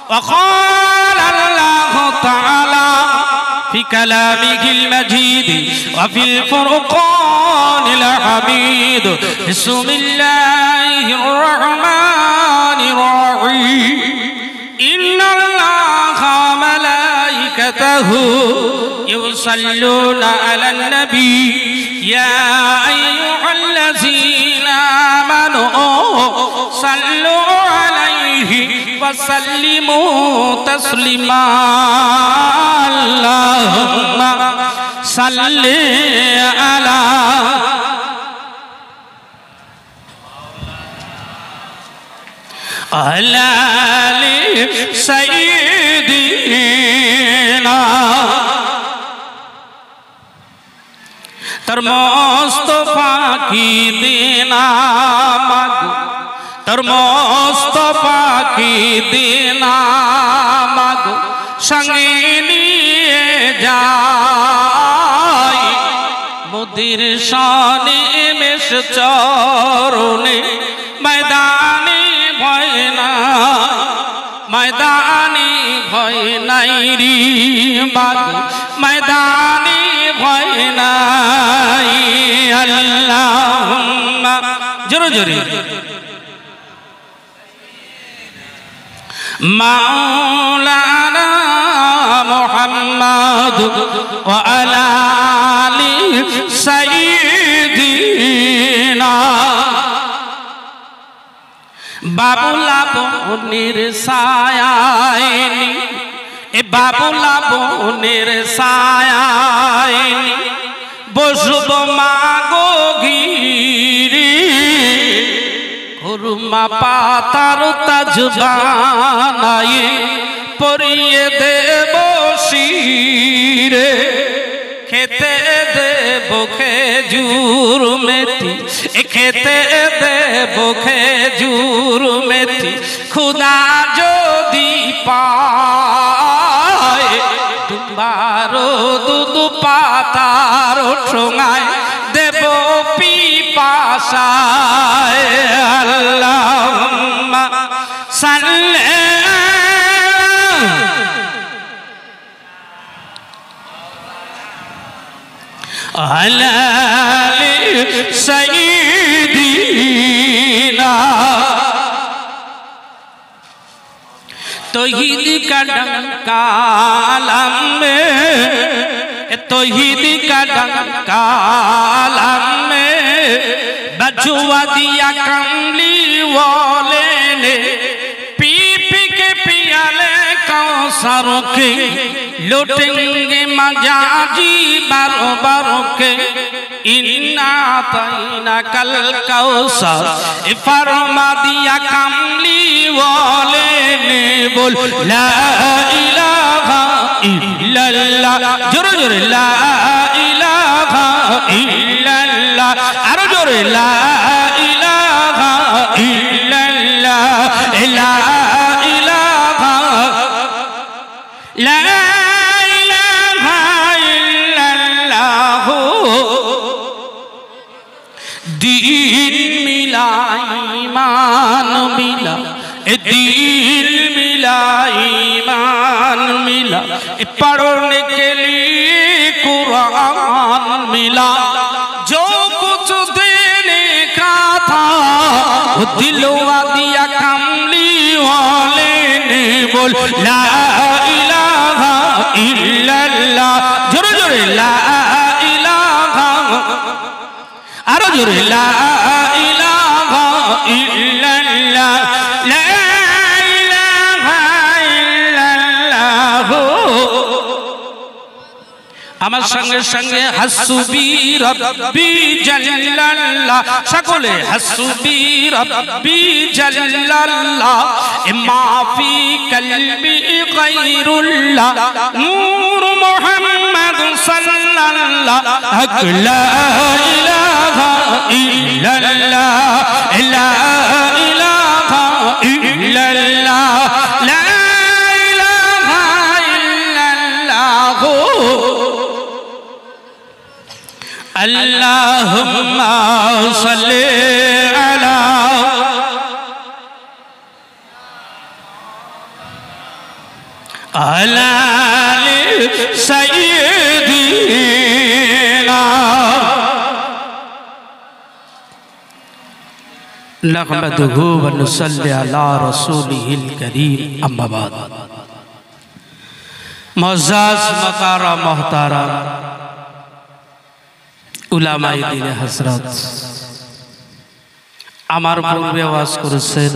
وقال الله تعالى في كلامه المجيد وفي الفرقان الحميد بسم الله الرحمن الرحيم إن الله وملائكته يصلون على النبي يا أيها الذين آمنوا صلوا عليه وسلموا تسليما اللهم صل على آل سيدنا तर मुस्तफा की देना मागो तर मुस्तफा की देना मागो संगे निये जाई मुदिर शाने में चरोने मैदानी भय নাই রে মাগো मैदानी भय নাই अल्लाहुम्मा जोरे जोरे मौलाना मुहम्मद व अला आलि सय्यिदिना बाबुला बोनेर सायानी ए बाबुला बोनेर सायानी बसबो मागो घिरे खुरमा पातार ताज बानाये परिये देब शिरे खेते देब खेजूर मेथी खेते देब खेजूर मेथी खुदा जोदी पाए तुम्हारो दूध पातारो ठोंगाय देब पिपासाय अल्लाहुम्मा सल्ले अला सय्यिदिना तौहीद का डंका आलम में तौहीद का डंका आलम में बजुआ दिया कमली वाले ने पी पी के पियाले कौसर के लुटेंगे मजाजी बारो बारो के इन्ना तैना कल कौसर फरमा दिया कमली वाले ने बोल ला इलाहा इल्लल्लाह जोरे जोरे ला इलाहा इल्लल्लाह अरे जोरे ला इलाहा इल्लल्लाह ला इलाहा ला दीन मिला ईमान मिला दीन मिला ईमान मिला पढ़ने के लिए कुरान मिला जो कुछ देने का था वो दिलवा दिया कमली वाले ने बोल ला इलाहा इल्लल्लाह जोरे जोरे ला इलाहा अरे जोरे ला इलाहा इल्लल्लाह ला इलाहा इल्लल्लाह আমার সঙ্গে সঙ্গে হাসবি রব্বি জাল্লাল্লাহ সকলে হাসবি রব্বি জাল্লাল্লাহ মাফি কলবি গায়রুল্লাহ নূর মুহাম্মদ সাল্লাল্লাহ লা ইলাহা ইল্লাল্লাহ লা ইলাহা ইল্লাল্লাহ লা ইলাহা ইল্লাল্লাহ अल्लाहुम्मा सल्ली अला আলালি সাইয়্যিদিনা নাহমাদুহু ওয়া নুসাল্লি আলা রাসূলিহিল কারীম আম্মা বাদ। মুআজ্জাজ মাকারাম মুহতারাম উলামায়ে দ্বীন হযরত, আমার পূর্বে ওয়াজ করেছেন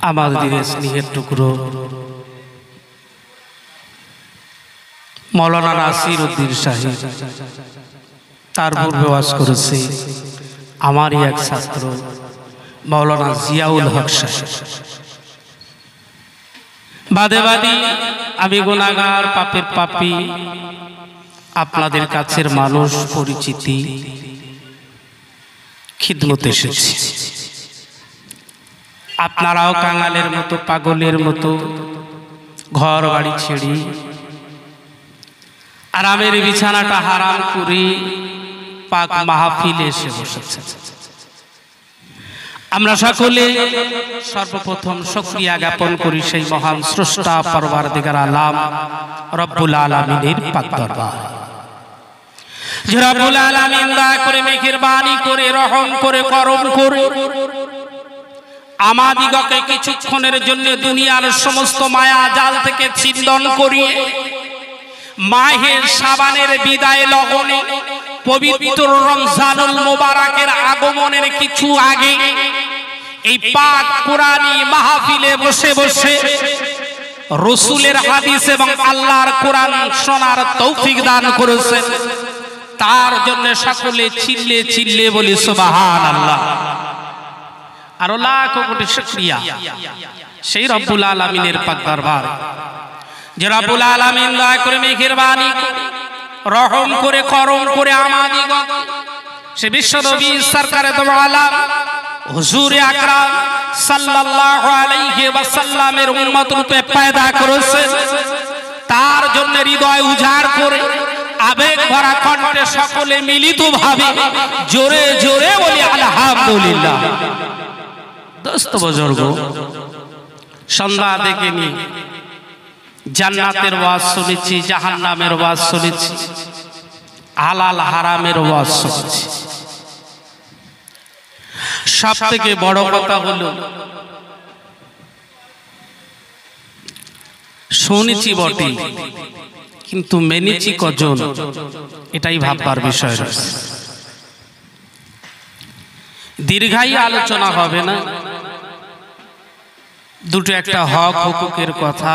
আমার দিনের স্নেহের টুকরো মাওলানা নাসির উদ্দিন সাহেব, তার পূর্বে ওয়াজ করেছে আমারই এক ছাত্র মাওলানা জিয়াউল হক সাহেব। বাদে বাদী আমি গুনাহগার, পাপের পাপী, আপনাদের কাছের মানুষ, পরিচিতি, খিদমতে এসেছি। আপনারাও কাঙালের মতো, পাগলের মতো ঘর বাড়ি ছেড়ে আরামের বিছানাটা হারাম করে পাক মাহফিলে এসে বসেছেন। আমরা সকলে সর্বপ্রথম শুকরিয়া জ্ঞাপন করি সেই মহান স্রষ্টা পরওয়ারদিগার আলাম রব্বুল আলামিনের পাক দরবার। যে রব্বুল আলামিন দয়া করে, মেহেরবানি করে, রহম করে, করম করে আমাদিগকে কিছুক্ষণের জন্য দুনিয়ার সমস্ত মায়া জাল থেকে ছিন্দন করিয়ে মাহে শাবানের বিদায় লগনে পবিত্র রমজানুল মুবারকের আগমনের কিছু আগে এই পাক কোরআনী মাহফিলে বসে বসে রাসূলের হাদিস এবং আল্লাহর কোরআন শোনার তৌফিক দান করেছেন। তার জন্য সকলে চিল্লে চিল্লে বলি সুবহানাল্লাহ। আর লাখ কোটি শুকরিয়া সেই রব্বুল আলামিনের পাক দরবার, যে রব্বুল আলামিন দয়া করে, মেহেরবানি করে, রহম করে, করম করে আমাদিগকে সে বিশ্বনবী সরকারে দো আলম হুজুর আকরাম সাল্লাল্লাহু আলাইহি ওয়াসাল্লামের উম্মত রূপে পয়দা করেছে। তার জন্য হৃদয় উজাড় করে আবেগ ভরা কণ্ঠে সকলে মিলিতভাবে জোরে জোরে বলি আলহামদুলিল্লাহ। দোস্ত বুজুর্গ, সন্ধ্যা দেখে নি জান্নাতের ওয়াজ শুনেছি, জাহান্নামের ওয়াজ শুনেছি, হালাল হারামের ওয়াজ শুনেছি। সব থেকে বড় কথা হলো শুনেছি বটে, কিন্তু মেনেছি কজন, এটাই ভাববার বিষয় রয়েছে। দীর্ঘায়ী আলোচনা হবে না, দুটো একটা হক হুকুকের কথা,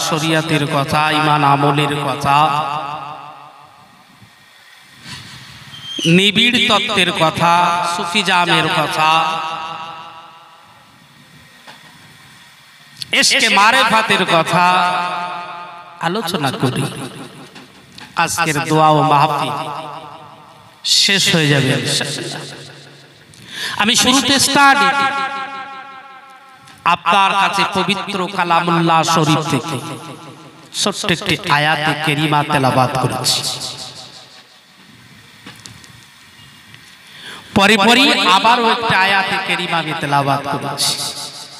শরিয়াতের কথা, ঈমান আমলের কথা, নিবিড় তত্ত্বের কথা, সুফিজামের কথা, ইশকে মারিফাতের কথা আলোচনা করি। আজকের দোয়া ও মাহফিল শেষ হয়ে যাবে ইনশাআল্লাহ। আমি শুরুতে স্টার্ট আপনার কাছে পবিত্র কালামুল্লাহ শরীফ থেকে ছোট্ট একটি আয়াতে কারিমা তেলাওয়াত করেছি। পরে পরে আবারও একটা আয়াতে কারিমা আমি তেলাওয়াত করেছি।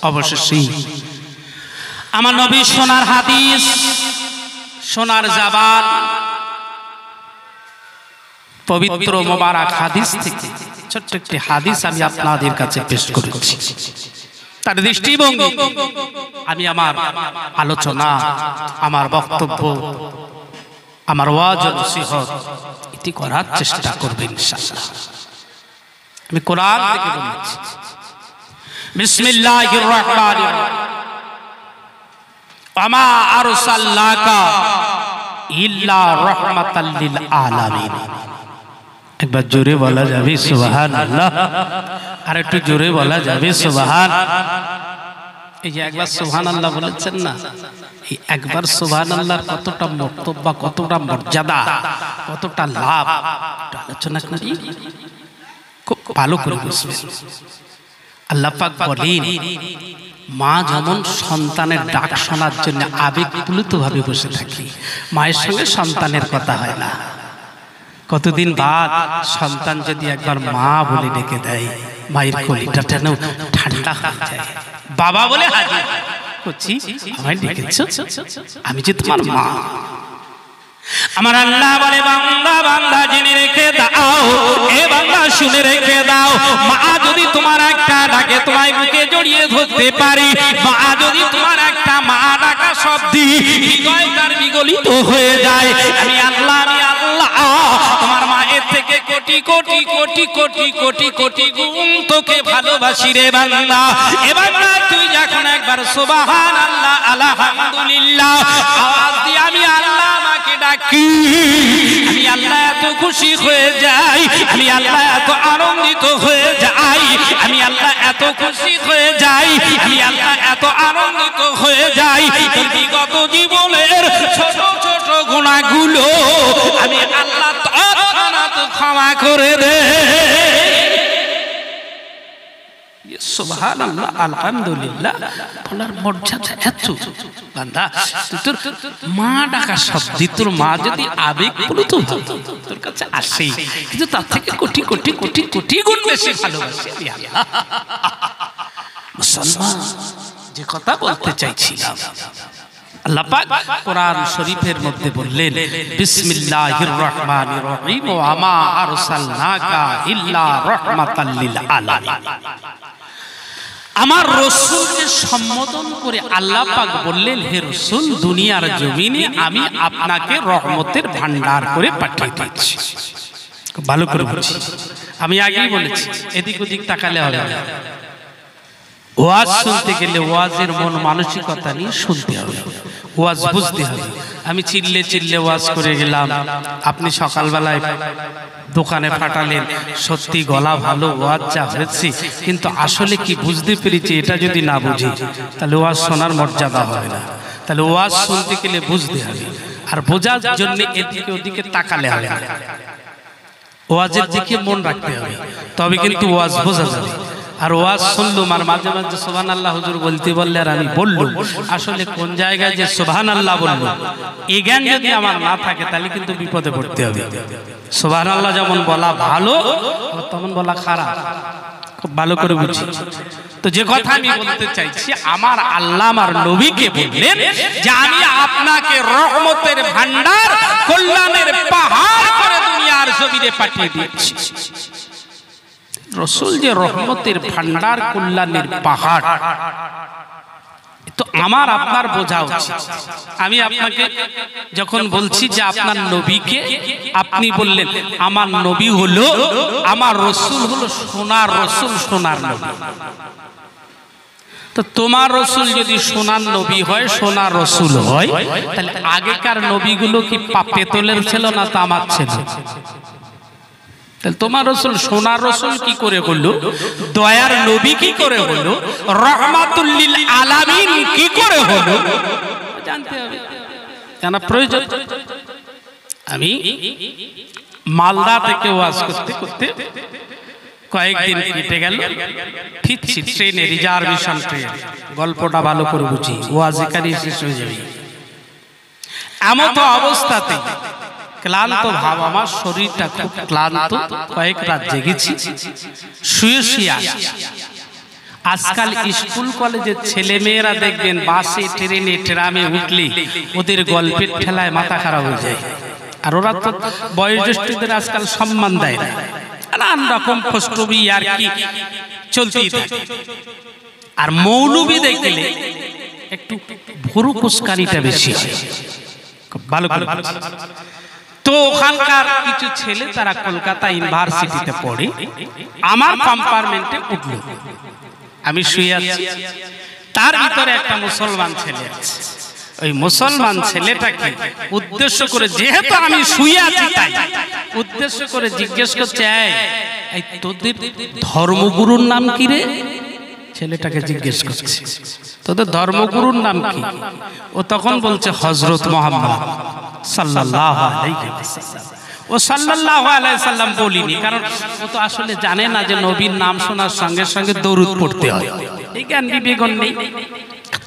অবশ্যই আমার নবী সোনার হাদিস, সোনার জবান, পবিত্র মোবারক হাদিস থেকে ছোট্ট একটি হাদিস আমি আপনাদের কাছে পেশ করেছি। তার দৃষ্টিভঙ্গি আমি আমার আলোচনা, আমার বক্তব্য, আমার ওয়াজ ও নসিহত এটি করার চেষ্টা করবেন ইনশাআল্লাহ। আমি কোরআন থেকে বলছি, বিসমিল্লাহির রহমানির রহিম, ওয়ামা আরসালনাকা ইল্লা রাহমাতাল লিল আলামিন। একবার জোরে বলা যাবে সুবহানাল্লাহ, আর একটু জোরে বলা যাবে সুবহান। এই যে একবার সুবহানাল্লাহ বলেছেন না, এই একবার সুবহানাল্লাহর কতটা মর্তব্য, কতটা মর্যাদা, কতটা লাভ আলোচনা করি। খুব ভালো করে বুঝবেন। আল্লাহ পাক বলেন, মা যেমন সন্তানের ডাক শোনার জন্য আবেগপ্লুত ভাবে বসে থাকে, মায়ের সঙ্গে সন্তানের কথা হয় না। কতদিন বাদ সন্তান যদি একবার মা বলে ডেকে দেয়, মায়ের কলিটা যেন ঠান্ডা হয়ে যায়। বাবা বলে হাজির, করছি, আমায় ডেকেছো, আমি যে তোমার মা। আমার আল্লাহ বলে বান্দা বান্দা জেনে রেখে দাও, এ বান্দা শুনে রেখে দাও, মা যদি তোমার একটা ডাকে তোমায় বুকে জড়িয়ে ধরতে পারি, মা যদি তোমার একটা মা ডাকা শব্দে হৃদয় তার বিগলিত হয়ে যায়, আমি আল্লাহ তোমার মায়ের থেকে কোটি কোটি কোটি কোটি কোটি কোটি গুণ তোকে ভালোবাসি রে বান্দা। এ বান্দা তুই যখন একবার সুবহানাল্লাহ আলহামদুলিল্লাহ আওয়াজ দিয়ে আমি আল্লাহ আমাকে ডাকি, আমি আল্লাহ এত খুশি হয়ে যাই, আমি আল্লাহ এত আনন্দিত হয়ে যাই, আমি আল্লাহ এত খুশি হয়ে যাই, আমি আল্লাহ এত আনন্দিত হয়ে যাই, তোর বিগত জীবনের ছোট ছোট গুনাহগুলো আমি আল্লাহ তৎক্ষণাৎ ক্ষমা করে দে। সুবহানাল্লাহ আলহামদুলিল্লাহ বলার মর্যাদা এত। বান্দা তোর মা ডাকা শব্দ, তোর মা যদি আবেগপ্রবণ হতো তোর কাছে আসে, কিন্তু তার থেকে কোটি কোটি কোটি কোটি গুণ বেশি ভালোবাসি আল্লাহ। মুসলমান যে কথা বলতে চাইছিলাম, আল্লাহ পাক কোরআন শরীফের মধ্যে বললেন বিসমিল্লাহির রহমানির রহিম ওয়া মা আরসালনাকা ইল্লা রাহমাতাল লিল আলামিন। আমার রাসূলকে সম্বোধন করে আল্লাহ পাক বললেন, হে রাসূল, দুনিয়ার জমিনে আমি আপনাকে রহমতের ভান্ডার করে পাঠিয়ে দিয়েছি। ভালো করে বুঝি, আমি আগেই বলেছি এদিক ওদিক তাকালে হবে না। ওয়াজ শুনতে গেলে ওয়াজের মন মানসিকতা নিয়ে শুনতে হবে, ওয়াজ বুঝতে হবে। আমি চিল্লে চিল্লে ওয়াজ করে গেলাম, আপনি সকালবেলায় দোকানে ফাটালেন, সত্যি গলা ভালো, ওয়াজ যা হয়েছে, কিন্তু আসলে কি বুঝতে পেরেছি এটা যদি না বুঝি তাহলে ওয়াজ শোনার মর্যাদা হবে না। তাহলে ওয়াজ শুনতে গেলে বুঝতে হবে, আর বোঝার জন্য এদিকে ওদিকে তাকালে হবে না, ওয়াজের দিকে মন রাখতে হবে, তবে কিন্তু ওয়াজ বোঝা যাবে। আর ওয়াজ শুনলুম আর মাঝে মাঝে সুবহানাল্লাহ হুজুর বলতে বললে আর আমি বললুম, আসলে কোন জায়গায় যে সুবহানাল্লাহ বলবো এই জ্ঞান যদি আমার না থাকে তাহলে কিন্তু বিপদে পড়তে হবে। সুবহানাল্লাহ যেমন বলা ভালো তেমন বলা খারাপ, খুব ভালো করে বুঝি। তো যে কথা আমি বলতে চাইছি, আমার আল্লাহ আমার নবীকে বললেন যে আমি আপনাকে রহমতের ভান্ডার, কল্যাণের পাহাড় করে দুনিয়ার জমিনে পাঠিয়ে দিয়েছি। রাসূল যে রহমতের ভান্ডার, কল্যাণের পাহাড়, তো আমার আপনার বোঝা উচিত। আমি আপনাকে যখন বলছি যে আপনার নবীকে, আপনি বললেন আমার নবী হলো, আমার রাসূল হলো সোনার রাসূল, সোনার নবী। তো তোমার রাসূল যদি সোনার নবী হয়, সোনার রাসূল হয়, তাহলে আগেকার নবীগুলো কি পেতলের ছিল না তামার ছিল? তাহলে তোমার রাসূল সোনার রাসূল কি করে হলো, দয়ার নবী কি করে হলো, রাহমাতুল লিল আলামিন কি করে হলো জানতে হবে, জানা প্রয়োজন। আমি মালদা থেকে ওয়াজ করতে করতে কয়েকদিন কেটে গেল, ফিরছি ট্রেনে, রিজার্ভেশন ট্রেন। গল্পটা ভালো করে বুঝি, ওয়াজ এখানেই শেষ হয়ে যাবে। এমন তো অবস্থাতে ক্লান্ত ভাব, আমার শরীরটা খুব ক্লান্ত, কয়েক রাত জেগেছি, শুয়ে শুয়ে আসি। আজকাল স্কুল কলেজের ছেলে মেয়েরা দেখবেন বাসে, ট্রেনে, ট্রামে উঠলে ওদের গল্পের ঠেলায় মাথা খারাপ হয়ে যায়। আর ওরা তো বয়োজ্যেষ্ঠদের আজকাল সম্মান দেয় না, নানান রকম ফষ্টবি আর কি চলতেই থাকে। আর মৌলবি দেখলে একটু ভুরু কুচকানিটা বেশি হয়, ভালো করে। তো ওখানকার কিছু ছেলে তারা কলকাতা ইউনিভার্সিটিতে পড়ে, আমার কম্পার্টমেন্টে উঠল। আমি শুয়ে আছি, তার ভিতরে একটা মুসলমান ছেলে আছে। ওই মুসলমান ছেলেটাকে উদ্দেশ্য করে, যেহেতু আমি শুয়ে আছি তাই উদ্দেশ্য করে জিজ্ঞেস করছে, এই তোদের ধর্মগুরুর নাম কি রে? ছেলেটাকে জিজ্ঞেস করছে তোদের ধর্মগুরুর নাম কি? ও তখন বলছে হযরত মুহাম্মদ সাল্লাল্লাহু আলাইহি ওয়াসাল্লাম। ও সাল্লাল্লাহু আলাইহি ওয়াসাল্লাম বলিনি, কারণ ও তো আসলে জানে না যে নবীর নাম শোনার সঙ্গে সঙ্গে দরুদ পড়তে হয়। এই জ্ঞান বিবেকন নেই,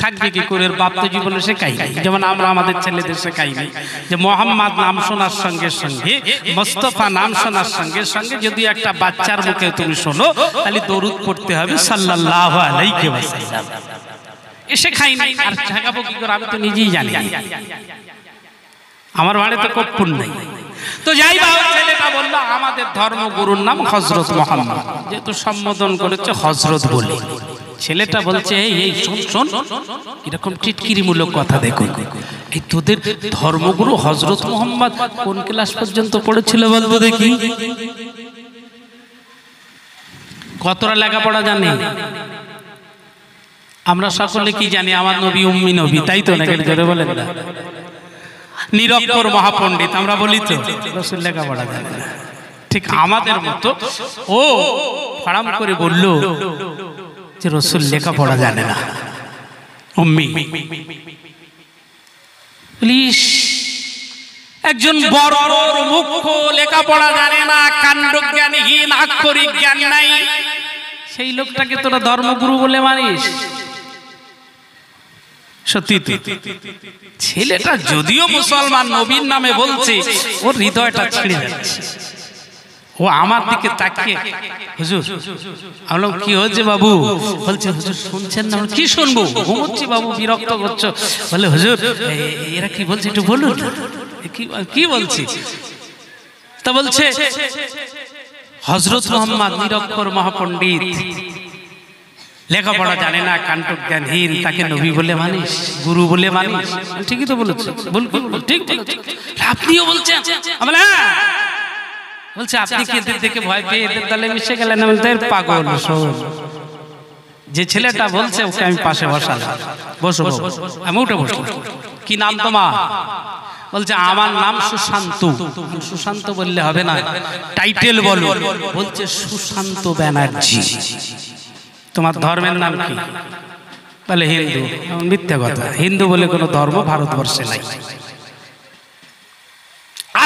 থাকবে কি করে? বাপ তো জীবনে শেখাই নাই, যেমন আমরা আমাদের ছেলেদের শেখাই নাই যে মোহাম্মদ নাম শোনার সঙ্গে সঙ্গে, মোস্তফা নাম শোনার সঙ্গে সঙ্গে যদি একটা বাচ্চার মুখে তুমি শোনো তাহলে দরুদ পড়তে হবে সাল্লাল্লাহু আলাইহি ওয়াসাল্লাম। এসে খাইনি আর ঠেকাবো কি করে, আমি তো নিজেই জানি, আমার বাড়িতে কর্পূর নেই। তো যাই বাবা, ছেলেটা বললো আমাদের ধর্মগুরুর নাম হযরত মুহাম্মদ, যেহেতু সম্বোধন করেছে হযরত বলে। ছেলেটা বলছে এই শোন শোন, এরকম টিটকিরিমূলক কথা দেখো, এই তোদের ধর্মগুরু হযরত মুহাম্মদ কোন ক্লাস পর্যন্ত পড়েছিল বলতো দেখি? কতটা লেখাপড়া জানে? আমরা সকলে কি জানি? আমার নবী উম্মি নবী, তাই তো নাকি? জোরে বলেন না? নিরক্ষর মহাপণ্ডিত আমরা বলি তো, রাসূল লেখাপড়া জানে না। ঠিক আমাদের মতো ও ফারাম করে বলল যে রাসূল লেখাপড়া জানে না, উম্মি। প্লিজ, একজন বড় মুখ্য লেখাপড়া জানে না, কাণ্ডজ্ঞানহীন, আক্ষরিক জ্ঞান নাই, সেই লোকটাকে তোরা ধর্মগুরু বলে মানিস? সত্যি ছেলেটা যদিও মুসলমান, নবীর নামে বলছে, ওর হৃদয়টা ছিঁড়ে যাচ্ছে। ও আমার দিকে তাকিয়ে, হুজুর, আমি কি হয়েছে বাবু? বলছে হুজুর শুনছেন না? কি শুনবো, ঘুমোচ্ছি বাবু, বিরক্ত করছো। বলে হুজুর এরা কি বলছে একটু বলুন। কি বলছি? তা বলছে হযরত মুহাম্মদ নিরক্ষর মহাপণ্ডিত, লেখাপড়া জানে না, কাণ্ডজ্ঞানহীন, তাকে নবী বলে মানিস, গুরু বলে মানিস? ঠিকই তো বলেছে, ঠিক বলেছে। আপনিও বলছেন? বলছে আপনি কি এদের দেখে ভয় পেয়ে এদের দলে মিশে গেলেন? পাগল শোন, যে ছেলেটা বলছে ওকে আমি পাশে বসালাম, বসো। আমি উঠে বসলাম। কি নাম তোমার? বলছে আমার নাম সুশান্ত। সুশান্ত বললে হবে না, টাইটেল বলো। বলছে সুশান্ত ব্যানার্জি। তোমার ধর্মের নাম কি? বলে হিন্দু। মিথ্যা কথা, হিন্দু বলে কোনো ধর্ম ভারতবর্ষে নাই।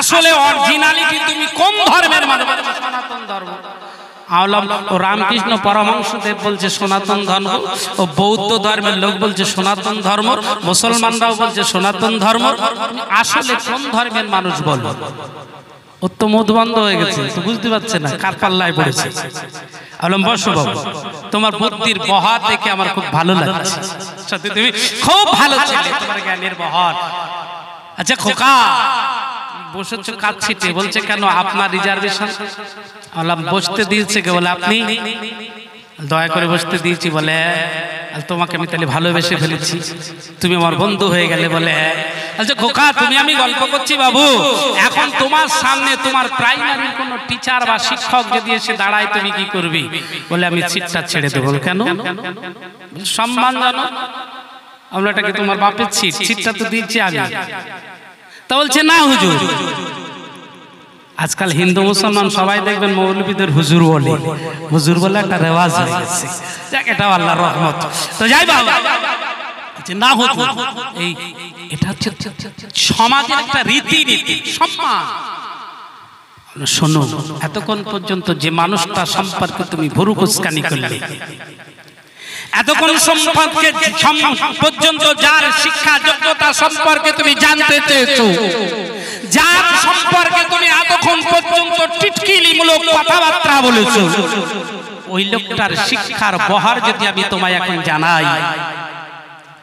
আসলে অরিজিনালিটি তুমি কোন ধর্মের মানুষ? সনাতন ধর্ম। ও রামকৃষ্ণ পরমহংসদেব বলছে সনাতন ধর্ম, ও বৌদ্ধ ধর্মের লোক বলছে সনাতন ধর্ম, মুসলমানরাও বলছে সনাতন ধর্ম। আসলে কোন ধর্মের মানুষ বলো? ও তো মুখ বন্ধ হয়ে গেছে, তো বুঝতে পারছে না কার পাল্লায় পড়েছে। বললাম বসো বাবু, তোমার বুদ্ধির বহার দেখে আমার খুব ভালো লাগছে। সত্যি তুমি খুব ভালো ছেলে, তোমার জ্ঞানের বহার। আচ্ছা খোকা, বসেছো কাজ ছিটে। বলছে কেন, আপনার রিজার্ভেশন? বললাম বসতে দিয়েছে কে? বলে আপনি দয়া করে বসতে দিয়েছি। বলে তোমাকে আমি তাহলে ভালোবেসে ফেলেছি, তুমি আমার বন্ধু হয়ে গেলে। বলে আচ্ছা খোকা, তুমি আমি গল্প করছি বাবু, এখন তোমার সামনে তোমার প্রাইমারির কোনো টিচার বা শিক্ষক যদি এসে দাঁড়ায়, তুমি কি করবি? বলে আমি সিটটা ছেড়ে দেবো। কেন? সম্মান জানো, আমরা এটাকে তোমার বাপের সিট, সিটটা তো দিচ্ছি আমি। তা বলছে না হুজুর, আজকাল হিন্দু মুসলমান সবাই দেখবেন মৌলবীদের হুজুর বলে, হুজুর বলে একটা রেওয়াজ হয়ে গেছে। যাক, এটা আল্লাহর রহমত। তো যাই বাবা, না হুজুর, এই এটা হচ্ছে সমাজের একটা রীতিনীতি, সম্মান। শোনো, এতক্ষণ পর্যন্ত যে মানুষটা সম্পর্কে তুমি ভুরু কুচকানি করলে, এতক্ষণ সম্পর্কে পর্যন্ত যার শিক্ষা যোগ্যতা সম্পর্কে তুমি জানতে চেয়েছো, যার সম্পর্কে তুমি এতক্ষণ পর্যন্ত টিটকিলিমূলক কথাবার্তা বলেছো, ওই লোকটার শিক্ষার বহার যদি আমি তোমায় এখন জানাই,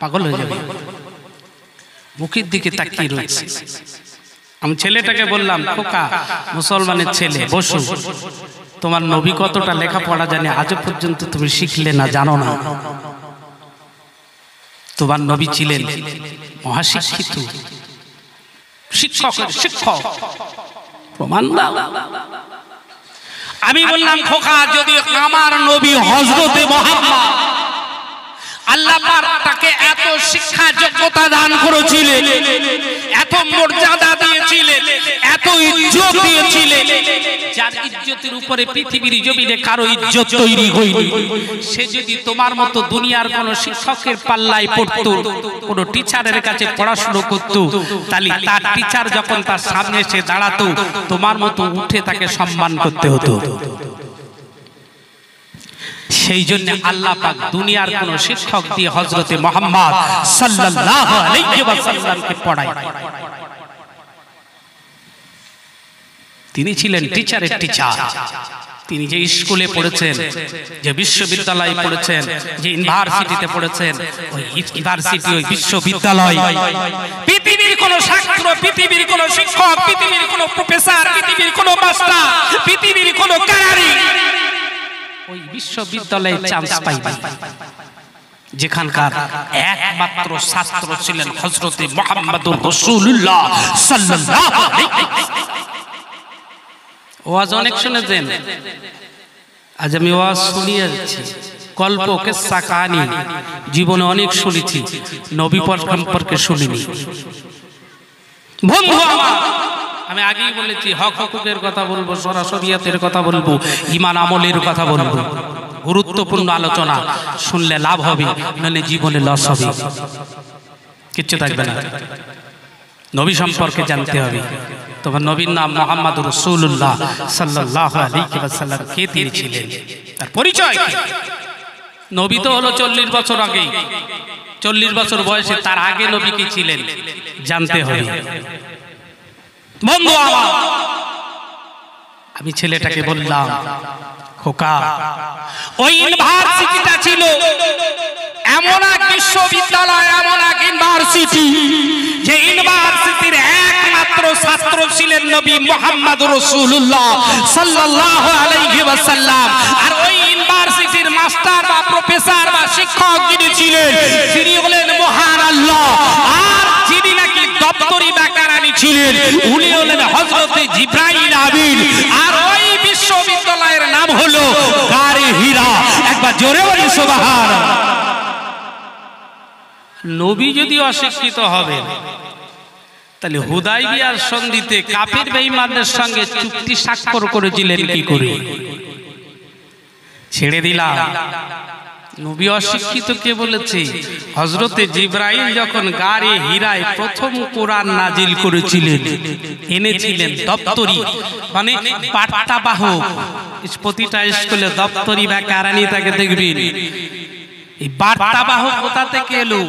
পাগল হয়ে যাবে। মুখের দিকে তাকিয়ে রয়েছে। আমি ছেলেটাকে বললাম, খোকা, মুসলমানের ছেলে, বসো। তোমার নবী কতটা লেখাপড়া জানে আজও পর্যন্ত তুমি শিখলে না, জানো না? তোমার নবী ছিলেন মহাশিক্ষিত, শিক্ষকের শিক্ষক। প্রমাণ দাও। আমি বললাম, খোকা, যদি আমার নবী হযরতে মুহাম্মদ, আল্লাহ পাক তাকে এত শিক্ষা যোগ্যতা দান করেছিলেন, এত মর্যাদা দিয়েছিলেন, এত ইজ্জত দিয়েছিলেন, যার ইজ্জতের উপরে পৃথিবীর জমিনে কারো ইজ্জত তৈরি হয়নি, সে যদি তোমার মতো দুনিয়ার কোন শিক্ষকের পাল্লায় পড়তো, কোন টিচারের কাছে পড়াশোনা করতো, তাহলে তার টিচার যখন তার সামনে এসে দাঁড়াতো, তোমার মতো উঠে তাকে সম্মান করতে হতো। সেই জন্য আল্লাহ পাক দুনিয়ার কোন শিক্ষক দিয়ে হযরতে মুহাম্মদ সাল্লাল্লাহু আলাইহি ওয়াসাল্লামকে পড়ায়। তিনি ছিলেন টিচারের টিচার। তিনি যে স্কুলে পড়েছেন, যে বিশ্ববিদ্যালয়ে পড়েছেন, যে ইউনিভার্সিটিতে পড়েছেন, ওই ইউনিভার্সিটি, ওই বিশ্ববিদ্যালয়, পৃথিবীর কোন ছাত্র, পৃথিবীর কোন শিক্ষক, পৃথিবীর কোন প্রফেসর, পৃথিবীর কোন মাস্টার, পৃথিবীর কোন কারি ওই বিশ্ববিদ্যালয়ে চান্স পাইবে যেখানকার একমাত্র ছাত্র ছিলেন হযরত মুহাম্মদুর রাসূলুল্লাহ সাল্লাল্লাহু আলাইহি ওয়াসাল্লাম। ওয়াজ অনেক শুনেছেন, আজ আমি ওয়াজ শুনিয়ে যাচ্ছি, গল্প, কিসসা, কাহিনী জীবনে অনেক শুনেছি, নবী সম্পর্কে শুনিনি। বন্ধু আমার, আমি আগেই বলেছি, হক হুকুকের কথা বলবো, শরিয়তের কথা বলবো, ঈমান আমলের কথা বলবো। গুরুত্বপূর্ণ আলোচনা, শুনলে লাভ হবে, নইলে জীবনে লস হবে, কিচ্ছু থাকবে না। নবী সম্পর্কে জানতে হবে। তোমার নবীর নাম মুহাম্মদুর রাসূলুল্লাহ সাল্লাল্লাহু আলাইহি ওয়াসাল্লাম। কে তিনি ছিলেন, তার পরিচয় কি? নবী তো হলো 40 বছর আগে, 40 বছর বয়সে, তার আগে নবী কি ছিলেন জানতে হবে। বন্ধু আমার, আমি ছেলেটাকে বললাম, খোকা, ওই ইউনিভার্সিটিটা ছিল এমন এক বিশ্ববিদ্যালয়, এমন এক ইউনিভার্সিটি, যে ইউনিভার্সিটির একমাত্র ছাত্র ছিলেন নবী মুহাম্মদুর রাসূলুল্লাহ সাল্লাল্লাহু আলাইহি ওয়াসাল্লাম। আর ওই ইউনিভার্সিটির মাস্টার বা প্রফেসর বা শিক্ষক যিনি ছিলেন, তিনি হলেন মহান আল্লাহ। আর যিনি নাকি দপ্তরি বা কারানি ছিলেন, উনি হলেন হযরত জিবরাইল আমিন। আর ওই বিশ্ববিদ্যালয়ের নাম হলো গারে হীরা। একবার জোরে বলি সুবহানাল্লাহ। নবী যদি অশিক্ষিত হবে, তাহলে হুদাইবিয়ার সন্ধিতে কাফের বেঈমানদের সঙ্গে চুক্তি স্বাক্ষর করেছিলেন কি করে? ছেড়ে দিলাম। নবী অশিক্ষিত কে বলেছে? হযরতে জিবরাইল যখন গারে হীরায় প্রথম কোরআন নাজিল করেছিলেন, এনেছিলেন দপ্তরি, মানে বার্তাবাহক। প্রতিটা স্কুলে দপ্তরি বা কারানি তাকে দেখবেন। এই বার্তাবাহক কোথা থেকে এলো?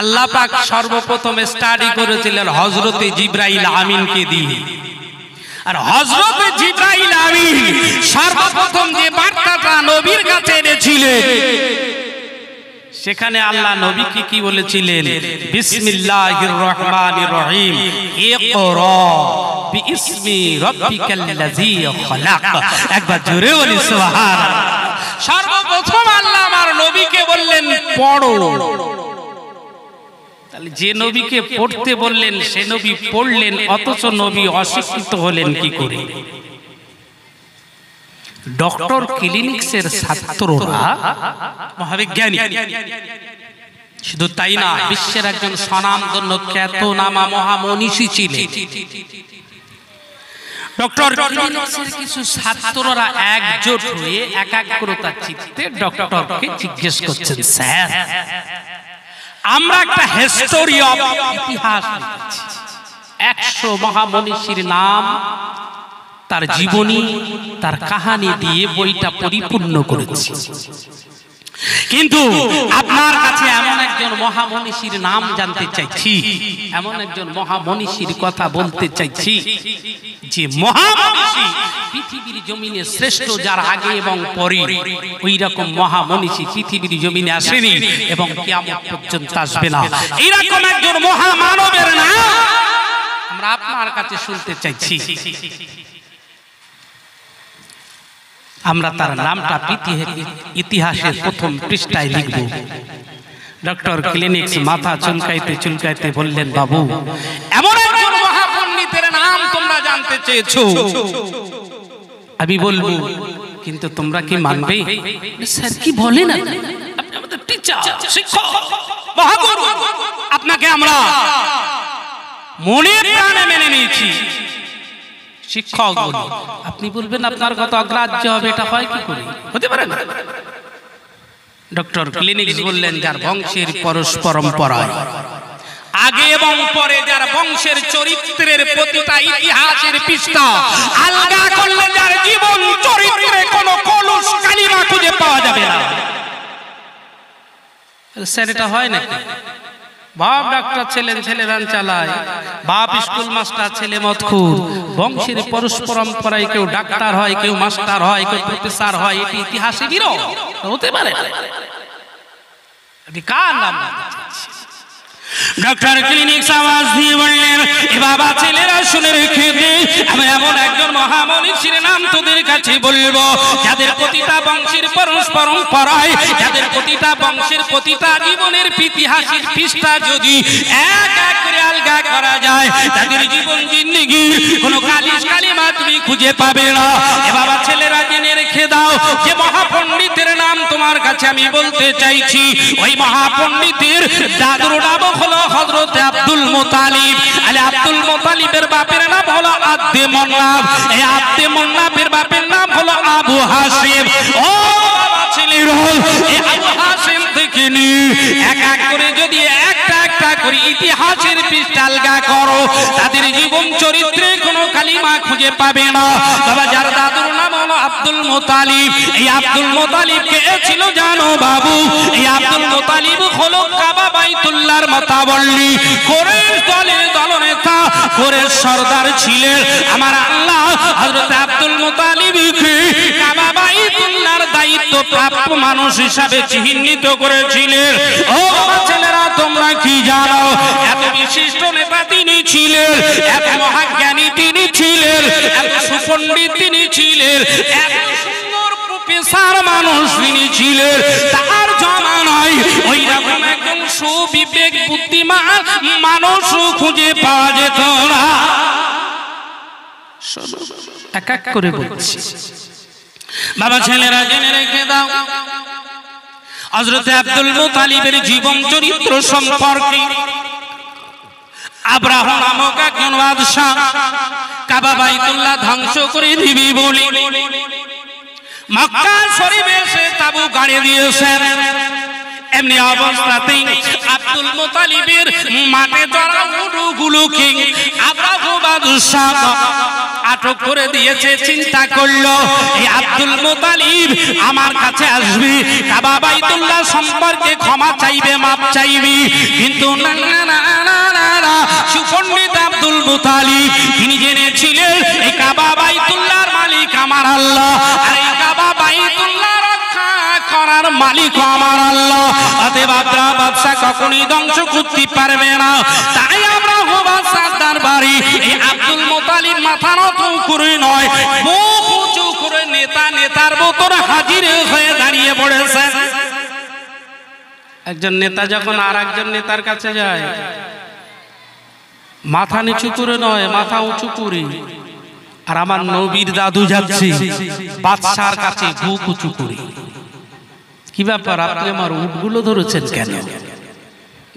আল্লাহ পাক সর্বপ্রথম স্টাডি করেছিলেন হযরতে জিবরাইল আমিনকে দিয়ে। আর হযরতে জিবরাইল আমিন সর্বপ্রথম যে বার্তাটা নবীর কাছে এনেছিলেন, সেখানে আল্লাহ নবীকে কি বলেছিলেন? বিসমিল্লাহির রহমানির রহিম, ইকরা বিইসমি রাব্বিকাল্লাযী খালাক। একবার জোরে বলি সুবহানাল্লাহ। সর্বপ্রথম আল্লাহ আমার নবীকে বললেন পড়ো। তাহলে যে নবীকে পড়তে বললেন, সে নবী পড়লেন, অথচ নবী অশিক্ষিত হলেন কি করে? ডক্টর ক্লিনিক্সের ছাত্ররা মহাবিজ্ঞানী, শুধু তাই না, বিশ্বের একজন স্বনামধন্য খ্যাতনামা মহামনীষী ছিলেন। ডক্টর ক্লিনিক্সের কিছু ছাত্ররা একজোট হয়ে একাগ্রতা চিত্তে ডক্টরকে জিজ্ঞেস করছেন, স্যার, আমরা একটা হিস্টোরি অফ ইতিহাস লিখেছি, 100 মহামনীষীর নাম, তার জীবনী, তার কাহিনী দিয়ে বইটা পরিপূর্ণ করেছি। কিন্তু আপনার কাছে এমন একজন মহামনীষীর নাম জানতে চাইছি, এমন একজন মহামনীষীর কথা বলতে চাইছি, যে মহামনীষী পৃথিবীর জমিনে শ্রেষ্ঠ, যার আগে এবং পরে ওই রকম মহামনীষী পৃথিবীর জমিনে আসেনি এবং কিয়ামত পর্যন্ত আসবে না। এইরকম একজন মহামানবের নাম আমরা আপনার কাছে শুনতে চাইছি। আমরা তার নামটা ইতিহাসের প্রথম পৃষ্ঠায় লিখব। ডক্টর ক্লিনিক্স মাথা চুলকাইতে চুলকাইতে বললেন, বাবু, এমন একজন মহাপণ্ডিতের নাম তোমরা জানতে চেয়েছো, আমি বলবো, কিন্তু তোমরা কি মানবে? স্যার কি বলেন, আপনি আমাদের টিচার, শিক্ষক, মহাগুরু, আপনাকে আমরা মনে প্রাণে মেনে নিয়েছি, শিক্ষক বলি, আপনি বলবেন আপনার কথা অগ্রাহ্য হবে, এটা হয় কি করে? হতে পারে না। ডক্টর ক্লিনিক্স বললেন, যার বংশের পরম্পরায় আগে এবং পরে, যার বংশের চরিত্রের প্রতিটা ইতিহাসের পৃষ্ঠা আলগা করলে যার জীবন চরিত্রে কোনো কলুষ কালিমা খুঁজে পাওয়া যাবে না। স্যার এটা হয় নাকি? বাপ ডাক্তার ছেলে রান চালায়, বাপ স্কুল মাস্টার, ছেলে মদখুর। বংশের পরম্পরায় কেউ ডাক্তার হয়, কেউ মাস্টার হয়, কেউ প্রফেসর হয়, এটি ইতিহাসে বিরল হতে পারে। কার নাম? ডক্টর ক্লিনিক আওয়াজ দিয়ে বললেন, এ বাবা ছেলেরা শুনে রেখে দে, আমি এমন একজন মহামনীষীর নাম তোদের কাছে বলবো, যাদের প্রতিটা বংশের পরম্পরায়, যাদের প্রতিটা বংশের প্রতিটা জীবনের ইতিহাসের পৃষ্ঠা যদি এক এক করে আলগা করা যায়, তাদের জীবন জিন্দেগি কোনো কালিমা তুমি খুঁজে পাবে না। এ বাবা ছেলেরা জেনে রেখে দাও, যে মহাপণ্ডিতের নাম তোমার কাছে আমি বলতে চাইছি, ওই মহাপণ্ডিতের দাদুর নাম হলো হযরত আব্দুল মুতালিব। আলে আব্দুল মুতালিবের বাপের নাম হলো আব্দে মুন্নাফ, এই আব্দে মুন্নাফের বাপের নাম হলো আবু হাসিম। ও বাবা ছেলেরা, এই আবু হাসিম থেকে নি এক এক করে যদি একটা একটা করে ইতিহাসের পৃষ্ঠা আলগা করো, তাদের জীবন চরিত্রে কোনো কালিমা খুঁজে পাবে না। বাবা যার দাদুর নাম হলো আব্দুল মুতালিব, এই আব্দুল মুতালিব কে ছিল জানো বাবু? এই আব্দুল মুতালিব হলো কাবা বাইতুল্লাহর মাতাবল্লী, কুরাইশ দলের দলনেতা, কুরাইশ সরদার ছিলেন। আমার আল্লাহ হযরত আব্দুল মুতালিবকে কাবা বাইতুল্লাহর দায়িত্বপ্রাপ্ত মানুষ হিসাবে চিহ্নিত করেছিলেন। ও বাবা ছেলেরা, তোমরা কি জানো? এত বিশিষ্ট নেতা তিনি ছিলেন, এত মহাজ্ঞানী তিনি ছিলেন, এত সুপণ্ডিত তিনি ছিলেন, এত সুন্দর প্রফেসর মানুষ তিনি ছিলেন। তার জমানায় ওই রকম একজন সুবিবেক বুদ্ধিমান মানুষ খুঁজে পাওয়া যেত না। এক এক করে বলছি, বাবা ছেলেরা জেনে রেখে দাও, হযরত আব্দুল মুতালিবের জীবন চরিত্র সম্পর্কে আব্রাহা নামক একজন বাদশা কাবা বাইতুল্লাহ ধ্বংস করে দিবি বলে মক্কা শরীফে এসে তাবু গাড়ি দিয়েছেন। এমনি অবস্থাতেই আব্দুল মুতালিবের মাঠে চড়া উটগুলোকে আব্রাহা বাদশা আটক করে দিয়েছে। চিন্তা করলো, এই আব্দুল মুতালিব আমার কাছে আসবে, কাবা বাইতুল্লাহ সম্পর্কে ক্ষমা চাইবে, মাপ চাইবে, কিন্তু না না না না না, সুপণ্ডিত আব্দুল মুতালিব তিনি জেনেছিলেন এই কাবা বাইতুল্লাহর মালিক আমার আল্লাহ, আর এই কাবা বাইতুল্লাহ রক্ষা করার মালিক আমার আল্লাহ। অতএব আব্রাহা বাদশা কখনোই ধ্বংস করতে পারবে না। তাই আমরা বাদশার দরবারে এই আব্দুল মুতালিব মাথা নত করে নয়, মুখ উঁচু করে নেতার মতন হাজির হয়ে দাঁড়িয়ে পড়েছে। একজন নেতা যখন আর একজন নেতার কাছে যায়, মাথা নিচু করে নয়, মাথা উঁচু করে। আর আমার নবীর দাদু যাচ্ছে বাদশার কাছে বুক উঁচু করে। কি ব্যাপার, আপনি আমার উটগুলো ধরেছেন কেন?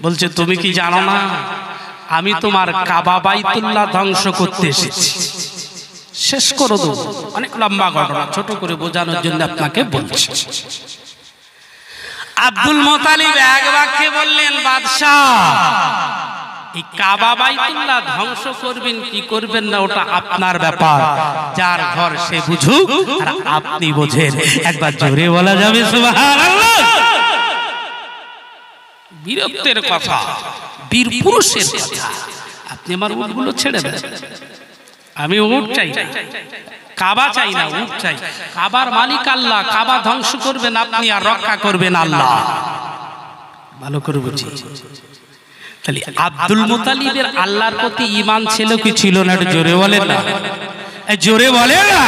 বলছে, তুমি কি জানো না আমি তোমার কাবা বাইতুল্লাহ ধ্বংস করতে এসেছি, শেষ করে দেব। অনেক লম্বা ঘটনা, ছোট করে বোঝানোর জন্য আপনাকে বলছি। আব্দুল মুতালিব এক বাক্যে বললেন, বাদশাহ এই কাবা বাইতুল্লাহ ধ্বংস করবেন কি করবেন না ওটা আপনার ব্যাপার, যার ঘর সে বুঝুক, আর আপনি বোঝেন। একবার জোরে বলা যাবে সুবহানাল্লাহ। বীরত্বের কথা, বীর পুরুষের কথা। আপনি আমার উটগুলো ছেড়ে দেন, আমি উট চাই না, কাবা চাই না, উট চাই। কাবার মালিক আল্লাহ, কাবা ধ্বংস করবেন আপনি আর রক্ষা করবেন আল্লাহ। ভালো করে বুঝি। তাহলে আব্দুল মুতালিবের আল্লাহর প্রতি ঈমান ছিল কি ছিল না? একটু জোরে বলেন না, জোরে বলেন না।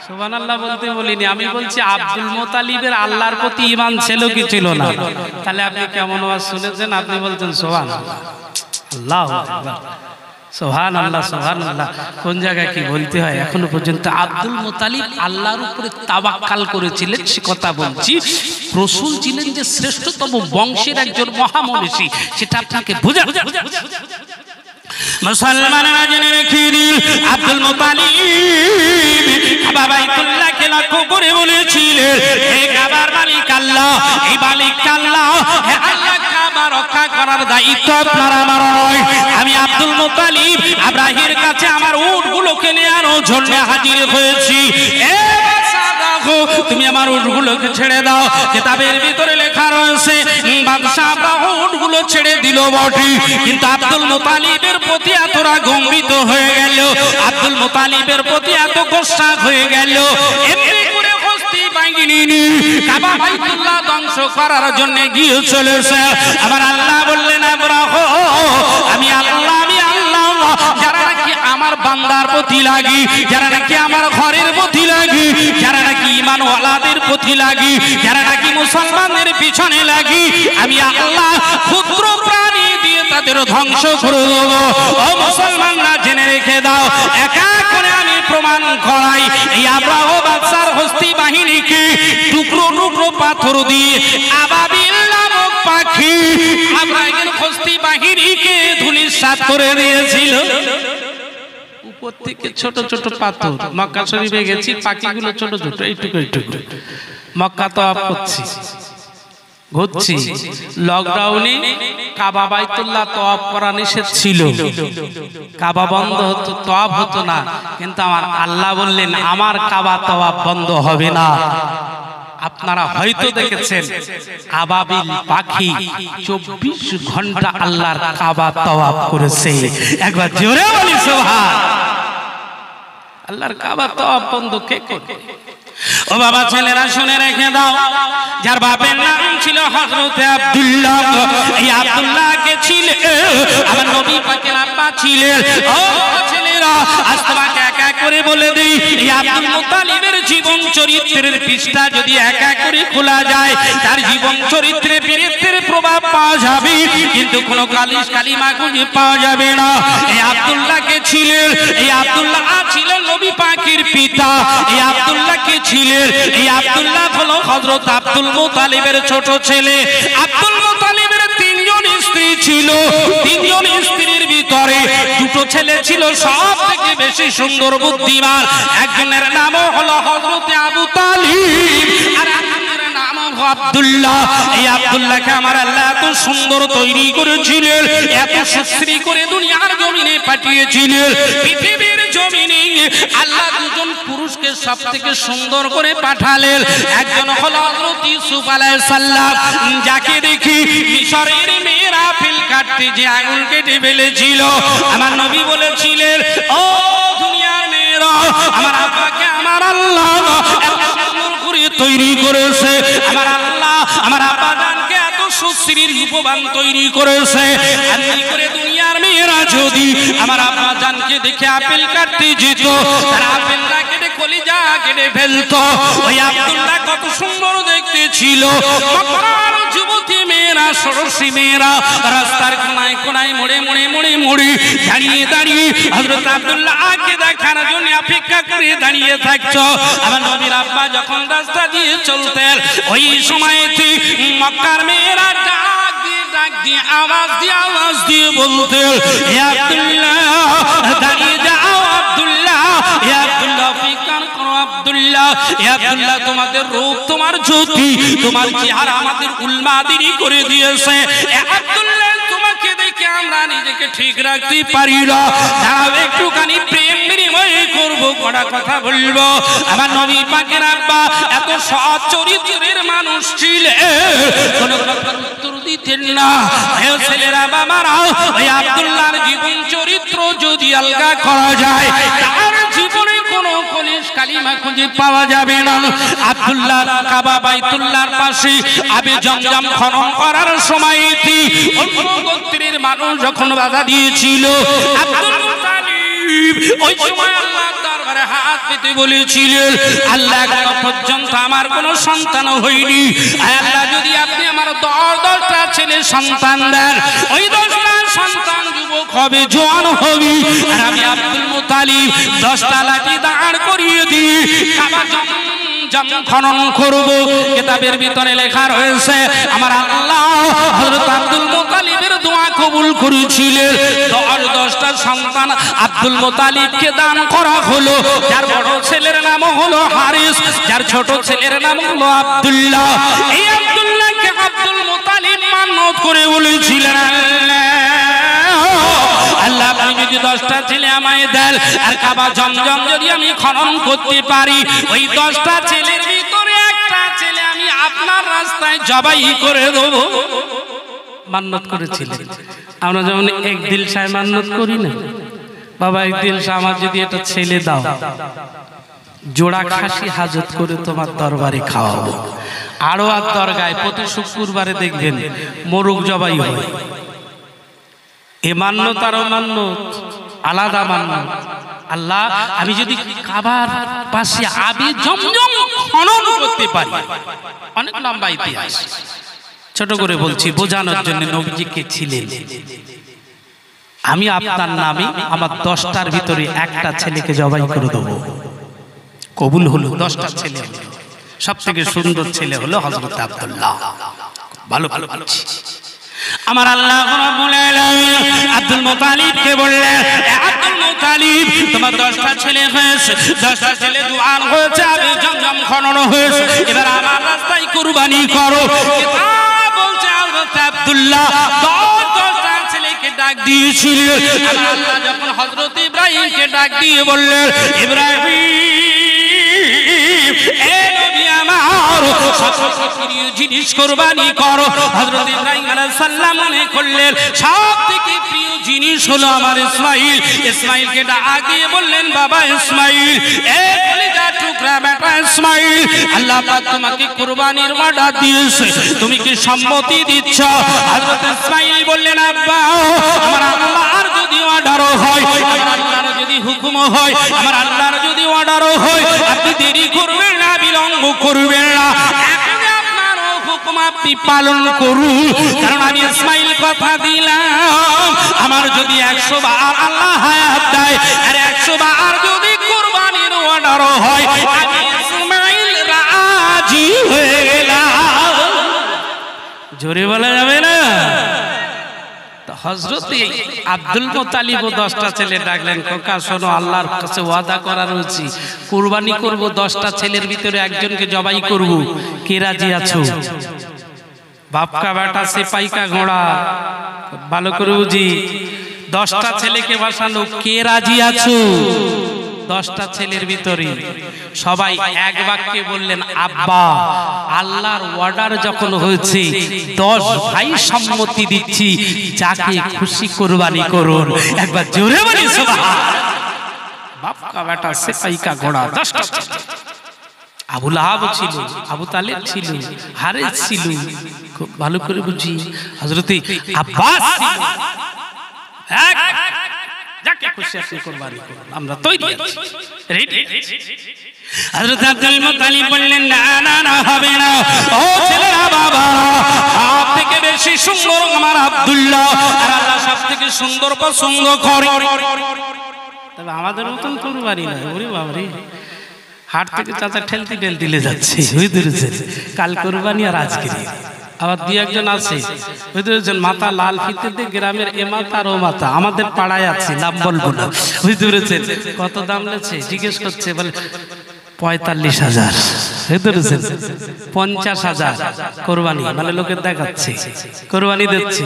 সুবহানাল্লাহ বলতে বলিনি, আমি বলছি আব্দুল মুতালিবের আল্লাহর প্রতি ঈমান ছিল কি ছিল না? তাহলে আপনি কেমন ওয়াজ শুনেছেন? আপনি বলছেন সুবহানাল্লাহ, আল্লাহু আকবার, সুবহানাল্লাহ সুবহানাল্লাহ। কোন জায়গায় কি বলতে হয় এখনো পর্যন্ত? আব্দুল মুতালিব আল্লাহর উপরে তাওয়াক্কাল করেছিলেন, সে কথা বলছি। রাসূল ছিলেন যে শ্রেষ্ঠতম বংশের একজন মহামনীষী, সেটা আপনাকে বোঝা। মুসলমানরা জেনে রেখে দিন, আব্দুল মুতালিব কাবা বাইতুল্লাহকে লক্ষ্য করে বলেছিলেন, হে কাবার মালিক আল্লাহ, এই মালিক আল্লাহ, হে আল্লাহ, কাবা রক্ষা করার দায়িত্ব আপনার আমার নয়। আমি আব্দুল মুতালিব আব্রাহির কাছে আমার উটগুলোকে নেওয়ার জন্য হাজির হয়েছি। তুমি আমার উটগুলোকে ছেড়ে দাও। কিতাবের ভিতরে লেখা রয়েছে বাদশা আব্রাহা উটগুলো ছেড়ে দিল বটে, কিন্তু আব্দুল মুতালিবের প্রতি এতটা গম্ভীর হয়ে গেল, আব্দুল মুতালিবের প্রতি এত গোসা হয়ে গেল, এমনি করে হস্তি বাহিনী কাবা বাইতুল্লাহ ধ্বংস করার জন্য গিয়ে চলেছে। আবার আল্লাহ বললেন আব্রাহা আমি আল্লাহ, আমি আল্লাহ, যারা নাকি আমার বান্দার প্রতি লাগি, যারা নাকি আমার ঘরের প্রতি লাগি, যারা নাকি ঈমান ওয়ালাদের প্রতি লাগি, যারা নাকি মুসলমানদের পিছনে লাগি, আমি আল্লাহ ক্ষুদ্র প্রাণী দিয়ে তাদের ধ্বংস করে দেব। ও মুসলমানরা জেনে রেখে দাও, একা করে আমি প্রমাণ করাই এই আব্রাহা বাদশার হস্তি বাহিনীকে টুকরো টুকরো পাথর দিয়ে আবাবিল নামক পাখি আব্রাহের হস্তি বাহিনীকে ধূলিসাৎ করে দিয়েছিল। উপর থেকে ছোট ছোট পাথর, মক্কা শরীফে গেছি পাখিগুলো ছোট ছোট এইটুকু এইটুকু, মক্কা তওয়াফ করছি ঘুরছি, লকডাউনে কাবা বাইতুল্লাহ তওয়াফ করা নিষেধ ছিল, কাবা বন্ধ হতো, তওয়াফ হতো না, কিন্তু আমার আল্লাহ বললেন আমার কাবা তওয়াফ বন্ধ হবে না। আপনারা হয়তো দেখেছেন আবাবিল পাখি 24 ঘন্টা আল্লাহর কাবা তওয়াফ করেছে। একবার জোরে বলি সুবহান। আল্লাহর কাবা তওয়াফ বন্ধ কে করবে? ও বাবা ছেলেরা শুনে রেখে দাও, যার বাপের নাম ছিল হযরত আব্দুল্লাহ, এই আব্দুল্লাহকে ছিলেন আমার নবী পাকের আব্বা ছিলেন। ও ছেলেরা আজ তোমাকে এক এক করে বলে দেই, এই আব্দুল মুতালিবের জীবন চরিত্রের পৃষ্ঠা যদি এক এক করে খোলা যায়, তার জীবন চরিত্রে বীরত্বের প্রভাব পাওয়া যাবে, কিন্তু কোনো কালিমা খুঁজে পাওয়া যাবে না। এই আব্দুল্লাহকে ছিলেন, এই আব্দুল্লাহ ছিলেন নবী পাকের পিতা, এই আব্দুল্লাহকে ছিলেন, এই আব্দুল্লাহ হলো হযরত আব্দুল মুতালিবের ছোট ছেলে। আব্দুল মুতালিবের 3 জন স্ত্রী ছিল, 3 জন স্ত্রীর ভিতরে 2টো ছেলে ছিল সব থেকে বেশি সুন্দর বুদ্ধিমান। একজনের নাম হলো হযরত আবু তালিব আর একজনের নাম হলো আব্দুল্লাহ। এই আব্দুল্লাহকে আমার আল্লাহ এত সুন্দর তৈরি করেছিলেন, এত সুশ্রী করে দুনিয়ার জমিনে পাঠিয়েছিলেন। পৃথিবীর জমিনে আল্লাহ 2 জন পুরুষকে সবথেকে সুন্দর করে পাঠালেন। একজন হলো হযরত ইউসুফ আলাইহিস সালাম, যাকে দেখি মিশরের মেয়েরা ফিল কাটতে যে আগুন কেটে ফেলেছিল, আমার নবী বলেছিলেন ও দুনিয়ার মেয়েরা, আমার আব্বাকে আমার আল্লাহ এত সুন্দর করে তৈরি করেছে, আমার আল্লাহ আমার আব্বা জানকে এত সুশ্রীর রূপবান তৈরি করেছে। এমনি করে দুনিয়ার মেয়েরা যদি আমার আব্বা জানকে দেখে আপেল কাটতে যেত, তারা আপেলটা কেটে কলিজা কেটে ফেলতো। ওই আব্দুল্লাহ কত সুন্দর দেখতে ছিল। মক্কার যুবতী মেয়েরা, সরসী মেয়েরা রাস্তার কোনায় কোনায় মোড়ে মোড়ে মোড়ে মোড়ে দাঁড়িয়ে দাঁড়িয়ে হযরত আব্দুল্লাহকে দেখার জন্য অপেক্ষা করে দাঁড়িয়ে থাকতো। আমার নবীর আব্বা যখন রাস্তা দিয়ে চলতেন, ওই সময়তে মক্কার মেয়েরা ডাক দিয়ে আওয়াজ দিয়ে বলতে, হে আব্দুল্লাহ দাঁড়িয়ে যাও, আব্দুল্লাহ হে আব্দুল্লাহ ফিকার করো, আব্দুল্লাহ হে আব্দুল্লাহ তোমাদের রূপ, তোমার জ্যোতি, তোমার চেহারা আমাদের উন্মাদিনী করে দিয়েছে। হে আব্দুল্লাহ তোমাকে দেখে আমরা নিজেকে ঠিক রাখতে পারি না, দাঁড়াও একটুখানি প্রেম বিনিময় করবো, কড়া কথা বলবো। আমার নবী পাকের আব্বা এত সৎ চরিত্রের মানুষ ছিলেন, কোনো কথার উত্তর দিতেন না। ছেলেরা বাবারা, ওই আব্দুল্লাহর জীবন চরিত্র যদি আলগা করা যায়, তার জীবনে কোনো কলিশ কালিমা খুঁজে পাওয়া যাবে না। আব্দুল্লাহ কাবা বাইতুল্লাহর পাশে আবে জমজম খনন করার সময় অন্য গোত্রের মানুষ যখন বাধা দিয়েছিল, আব্দুল মুতালিব ওই সময় আল্লাহ দরবারে হাত পেতে বলেছিলেন, আল্লাহ এখনো পর্যন্ত আমার কোনো সন্তান হয়নি, আল্লাহ যদি আপনি আমার 10টা ছেলে সন্তান দেন, ওই 10টা সন্তান যুবক হবে, জওয়ান হবে, আর আমি আব্দুল মুতালিব 10টা লাঠি দাঁড় করিয়ে দিয়ে কাবা জমজম খনন করব। কিতাবের ভিতরে লেখা রয়েছে আমার আল্লাহ হযরত আব্দুল মুতালিবের দোয়া কবুল করেছিলেন। 10টা সন্তান আব্দুল মুতালিবকে দান করা হলো, যার বড় ছেলের নাম হলো হারিস, যার ছোট ছেলের নাম হলো আব্দুল্লাহ। এই আব্দুল্লাহকে আব্দুল মুতালিব মানত করে বলেছিলেন, আল্লাহ আপনি যদি 10টা ছেলে আমায় দেন আর কাবা জমজম যদি আমি খনন করতে পারি, ওই 10টা ছেলের ভিতর রাস্তায় জবাই করে দেবো। মান্নত করেছিলেন। আমরা যেমন এক দিল সাহেব মান্নত করি না, বাবা এক দিল সাহেব আমার যদি এটা ছেলে দাও, জোড়া খাসি হাজত করে তোমার দরবারে খাওয়াবো। আরো আর দরগায় প্রতি শুক্রবারে দেখবেন মোরগ জবাই হয়। এ মান্নত আর মান্নত আলাদা মান্নত। আল্লাহ, আমি যদি কাবার পাশে আবি জমজম খনন করতে পারি, অনেক লম্বা ইতিহাস, ছোট করে বলছি বোঝানোর জন্য। নবীজি কে ছিলেন? আমি আপনার নামে আমার 10টার ভিতরে একটা ছেলেকে জবাই করে দেবো। কবুল হলো। 10টা ছেলে, সব থেকে সুন্দর ছেলে হলো হযরত আব্দুল্লাহ। ভালো ভালো বলছি। আমার আল্লাহ রাব্বুল আলামিন আব্দুল মুত্তালিবকে বললেন, আব্দুল মুত্তালিব তোমার 10টা ছেলে হয়েছে, 10টা ছেলে দুআন হয়েছে, আবি জমজম খনন হয়েছে, এবার আমার রাস্তায় কুরবানি করো। বলছে হযরত আব্দুল্লাহ 10টা ছেলেকে ডাক দিয়েছিল। আমার আল্লাহ যখন হযরত ইব্রাহিমকে ডাক দিয়ে বললেন, ইব্রাহিম এ নবী আমার, সবচেয়ে প্রিয় জিনিস কুরবানি করো। হযরত ইব্রাহিম আলাইহিস সালাম মনে করলেন সবথেকে প্রিয় জিনিস হলো আমার ইসমাইল। ইসমাইলকে ডাক দিয়ে বললেন, বাবা ইসমাইল, এ কলিজার টুকরা বেটা ইসমাইল, আল্লাহ পাক তোমাকে কুরবানির অর্ডার দিয়েছে, তুমি কি সম্মতি দিচ্ছ? হযরত ইসমাইল বললেন, আব্বা, আমার আল্লাহর যদি অর্ডারও হয়, আমার আল্লাহর যদি হুকুম হয়, আমার আল্লাহর যদি অর্ডারও হয়, আপনি দেরি করবেন না, বিলম্ব করবেন না, আপনার হুকুম আপনি পালন করুন। কারণ আমি ইসমাইল কথা দিলাম, আমার যদি 100 বার আল্লাহ হায়াত দেয় আর 100 বার যদি কুরবানির অর্ডারও হয়, আমি ইসমাইল রাজি হয়ে গেলাম। জোরে বলা যাবে না? হযরত আব্দুল মুত্তালিব 10টা ছেলে ডাকলেন, খোকা শোনো, আল্লাহর কাছে ওয়াদা করা রয়েছে, কুরবানি করব, 10টা ছেলের ভিতরে একজনকে জবাই করব, কে রাজি আছো? বাপ কা বেটা সিপাহি কা ঘোড়া, ভালো করে বুঝি, 10টা ছেলেকে বসানো, কে রাজি আছো? 10টা ছেলের ভিতরে সবাই এক বাক্যে বললেন, আব্বা, আল্লাহর অর্ডার যখন হয়েছে 10 ভাই সম্মতি দিচ্ছি, যাকে খুশি কুরবানি করুন। একবার জোরে বলি সুবহান। বাপ কা বেটা সিপাহি কা ঘোড়া 10টা। আবু লাহাব ছিল, আবু তালেব ছিল, হারেস ছিল, খুব ভালো করে বুঝি, হযরত আব্বাস ছিল। যাকে খুশি আপনি কুরবানি করুন, আমরা তৈরি আছি, রেডি। হযরত আব্দুল মুত্তালিব বললেন, না না না, হবে না, ও ছেলেরা, বাবা, সব থেকে বেশি সুন্দর আমার আব্দুল্লাহ, আর আল্লাহ সব থেকে সুন্দর পছন্দ করে। তবে আমাদের মতন কুরবানি না, ওরে বাবা রে, হাট থেকে চাচা ঠেলতে ঠেলতে যাচ্ছে, বুঝতে কাল কুরবানি আর আজকে। আবার 2-1 আছে, বুঝতে মাথা লাল ফিতে দিয়ে গ্রামের এ মাথা আর ও মাথা, আমাদের পাড়ায় আছে, নাম বলবো না, বুঝতে পেরেছেন? কত দাম নিয়েছে জিজ্ঞেস করছে, বলে 45,000, বুঝতে পেরেছেন? 50,000 কোরবানি, মানে লোকের দেখাচ্ছে কোরবানি দিচ্ছে,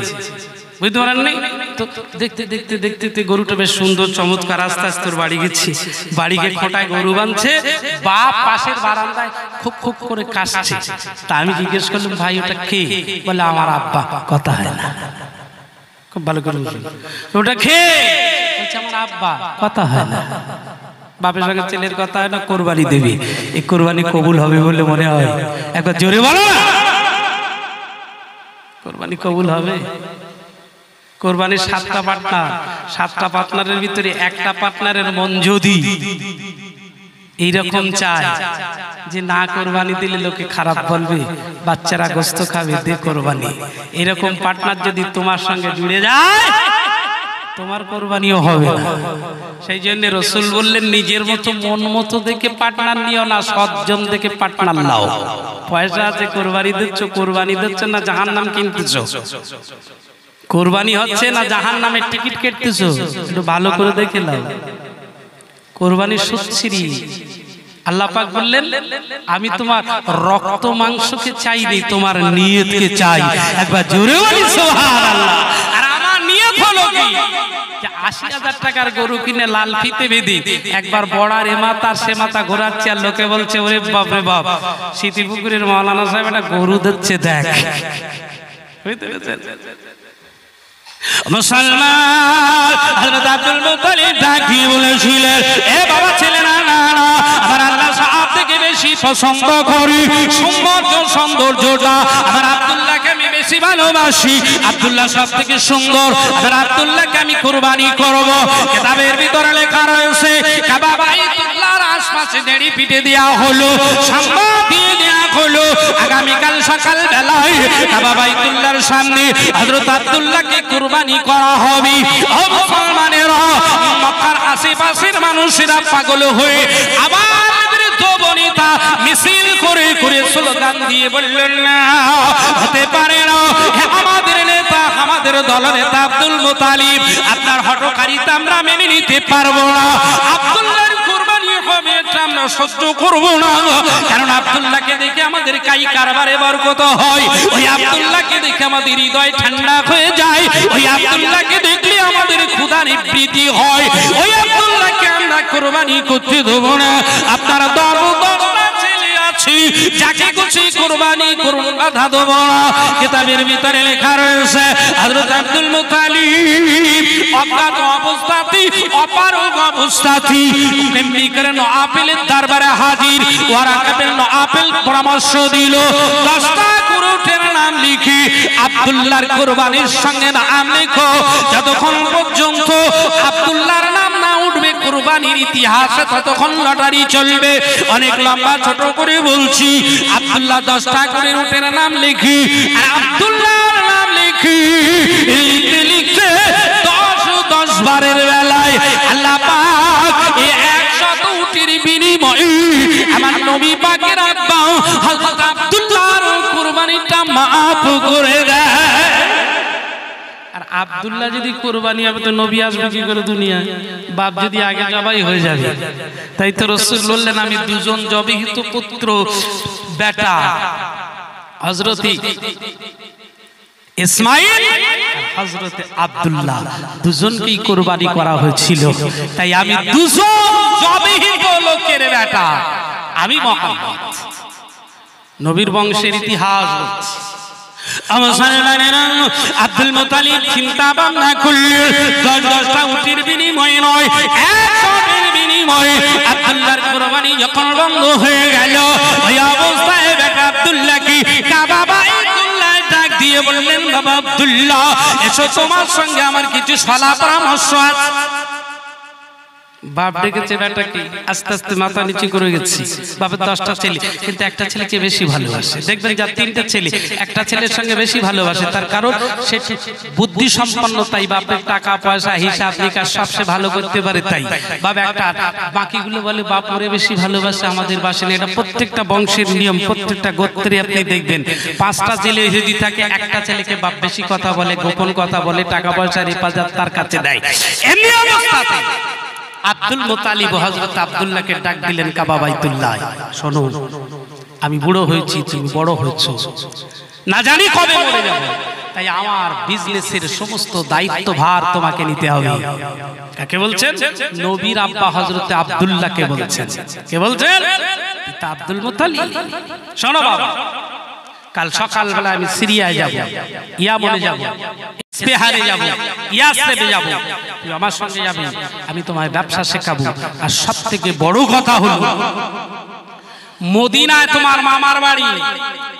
বুঝতে পারেন নাই তো? দেখতে দেখতে দেখতে গরুটা বেশ সুন্দর চমৎকার, আস্তে আস্তে বাড়ি গেছি, বাড়ি গিয়ে খোঁটায় গরু বাঁধছে, বাপ পাশের বারান্দায় খুব খুব করে কাশছে। তা আমি জিজ্ঞেস করলাম, ভাই ওটা কে? বলে আমার আব্বা। কথা হয় না, খুব ভালো করে ওটা খেয়ে বলছে আমার আব্বা। কথা হয় না, বাপের সঙ্গে ছেলের কথা হয় না, কোরবানি দেবে। এই কোরবানি কবুল হবে বলে মনে হয়? একবার জোরে বলো না, কোরবানি কবুল হবে? কোরবানির 7টা পার্টনার, 7টা পার্টনারের ভিতরে একটা পার্টনারের মন যদি এইরকম চায় যে না কোরবানি দিলে লোকে খারাপ বলবে, বাচ্চারা গোশত খাবে, দে কোরবানি, এরকম পার্টনার যদি তোমার সঙ্গে জুড়ে যায়, তোমার কোরবানিও হবে না। সেই জন্য রাসূল বললেন, নিজের মতো মন মতো দেখে পার্টনার নিও না, সজ্জন দেখে পার্টনার নাও। পয়সা আছে কোরবানি দিচ্ছ, কোরবানি দিচ্ছ না জাহান্নাম কিনতেছ, কোরবানি হচ্ছে না জাহান্নামের টিকিট কেটেছো, একটু ভালো করে দেখে নাও। কোরবানি সুচ্ছিরি। আল্লাহ পাক বললেন, আমি তোমার রক্ত মাংসকে চাইনি, তোমার নিয়তকে চাই। একবার জোরে বলি সুবহানাল্লাহ। আর আমার নিয়ত হলো কি, যে 80,000 টাকার গরু কিনে লাল ফিতে বেঁধে একবার বড়ার এ মাথা সে মাথা ঘোরাচ্ছে, আর লোকে বলছে ওরে বাপ রে বাপ, সিতিপুকুরের মাওলানা সাহেব একটা গরু দিচ্ছে দেখ। বুঝতে পেরেছেন? মুসলমান হযরত আব্দুল মুত্তালিব ডাকিয়ে বলেছিলেন, এ বাবা ছেলে না না না, আমার আল্লাহ সব থেকে বেশি পছন্দ করি সৌন্দর্যটা, আমার আব্দুল্লাহকে আমি বেশি ভালোবাসি, আব্দুল্লাহ সব থেকে সুন্দর, আমার আব্দুল্লাহকে আমি কুরবানি করব। কিতাবের ভিতরে লেখা রয়েছে কাবা বাইতুল্লাহর আশপাশে দেড়ি পিটে দেওয়া হলো, সামনে দিয়ে দেওয়া হলো, আগামীকাল সকাল বেলায় কাবা বাইতুল্লাহর সামনে হযরত আব্দুল্লাহকে কুরবানি করা হবে। ও মুসলমানেরা, মক্কার আশেপাশের মানুষেরা পাগল হয়ে আবার বৃদ্ধ বনিতা মিছিল করে করে স্লোগান দিয়ে বললেন, না হতে পারে না, আমাদের নেতা আমাদের দল নেতা আব্দুল মুত্তালিব, আপনার হঠকারিতা আমরা মেনে নিতে পারবো না, আব্দুল্লাহর কুরবানি হবে এটা আমরা সহ্য করব না, কারণ আব্দুল্লাহকে দেখে আমাদের কাই কারবারে বরকত হয়, ওই আব্দুল্লাহকে দেখে আমাদের হৃদয় ঠান্ডা হয়ে যায়, ওই আব্দুল্লাহকে দেখলে আমাদের ক্ষুধা নিবৃত্তি হয়, ওই আব্দুল্লাহকে আমরা কুরবানি করতে দেব না। আপনারা দশটা ছেলে আছে, যাকে খুশি কুরবানি করুন, বাধা দেব না। কিতাবের ভিতরে লেখা রয়েছে হযরত আব্দুল মুত্তালিব অজ্ঞাত অবস্থাতেই অপারগ অবস্থাতেই এমনি করে নওয়াফেলের দরবারে হাজির, ওয়ারাকাবের নওয়াফেল পরামর্শ দিল, 10টা কুরুটের নাম লিখি আব্দুল্লাহর কুরবানির সঙ্গে নাম লেখো, যতক্ষণ পর্যন্ত আব্দুল্লাহর নাম না উঠবে কুরবানির ইতিহাসে ততক্ষণ লটারি চলবে। অনেক লম্বা ছোট করে বলছি, আব্দুল্লাহ 10টা করে উটের নাম লিখি, আর আব্দুল্লাহর নাম লিখি, লিখতে লিখতে 10 বারের বেলায় আল্লাহ পাক এই 100 উটের বিনিময়ে আমার নবী পাকের আব্বা হযরত আব্দুল্লাহর কুরবানিটা মাফ করে দেয়। আর আব্দুল্লাহ যদি কুরবানি হবে তো নবী আসবে কি করে দুনিয়ায়? বাপ যদি আগে জবাই হয়ে যাবে। তাই তো রাসূল বললেন, আমি দুজন জবাইহিত পুত্র বেটা হযরত ইসমাঈল হযরত আব্দুল্লাহ দুজনকেই কুরবানি করা হয়েছিল, তাই আমি দুজন জবাইহিত লোকের বেটা, আমি মুহাম্মদ, নবীর বংশের ইতিহাস বলছি। আব্দুল মুত্তালিব চিন্তা ভাবনা করলেন, 10টা উটের বিনিময়ে নয়, 100 বিনিময়ে আব্দুল্লাহর কুরবানি যখন বন্ধ হয়ে গেল, ওই অবস্থায় বেটা আব্দুল্লাহকে কাবা বাইতুল্লাহ ডাক দিয়ে বললেন, বাবা আব্দুল্লাহ এসো, তোমার সঙ্গে আমার কিছু সলা পরামর্শ আছে। বাপ ডেকেছে বেটাকে, আস্তে আস্তে মাথা নিচু করে গেছি। বাপের 10টা ছেলে, কিন্তু একটা ছেলেকে বেশি ভালোবাসে। দেখবেন যার 3টে ছেলে, একটা ছেলের সঙ্গে বেশি ভালোবাসে, তার কারণ সে বুদ্ধি সম্পন্ন, তাই বাপের টাকা পয়সা হিসাব নিকাশ সবচেয়ে ভালো করতে পারে, তাই বাপ একটা, বাকিগুলো বলে বাপ ওরে বেশি ভালোবাসে আমাদের বাসে না। এটা প্রত্যেকটা বংশের নিয়ম, প্রত্যেকটা গোত্রে আপনি দেখবেন 5টা ছেলে যদি থাকে, একটা ছেলেকে বাপ বেশি কথা বলে, গোপন কথা বলে, টাকা পয়সার হেফাজত তার কাছে দেয়। এমনি অবস্থাতে আব্দুল মুত্তালিব হযরত আব্দুল্লাহকে ডাক দিলেন কাবা বাইতুল্লাহ, শোনো আমি বুড়ো হয়েছি, তুমি বড় হয়েছো, না জানি কবে মরে যাব, তাই আমার বিজনেসের সমস্ত দায়িত্বভার তোমাকে নিতে হবে। কাকে বলছেন? নবীর আব্বা হযরত আব্দুল্লাহকে বলছেন। কে বলছেন? পিতা আব্দুল মুত্তালিব। শোনো বাবা, কাল সকালবেলা আমি সিরিয়ায় যাব, ইয়ামনে যাব, ইস্তেহারে যাব, ইয়াসরিবে যাব, তুই আমার সঙ্গে যাবি, আমি তোমায় ব্যবসা শেখাবো। আর সবথেকে বড় কথা হলো মদিনায় তোমার মামার বাড়ি,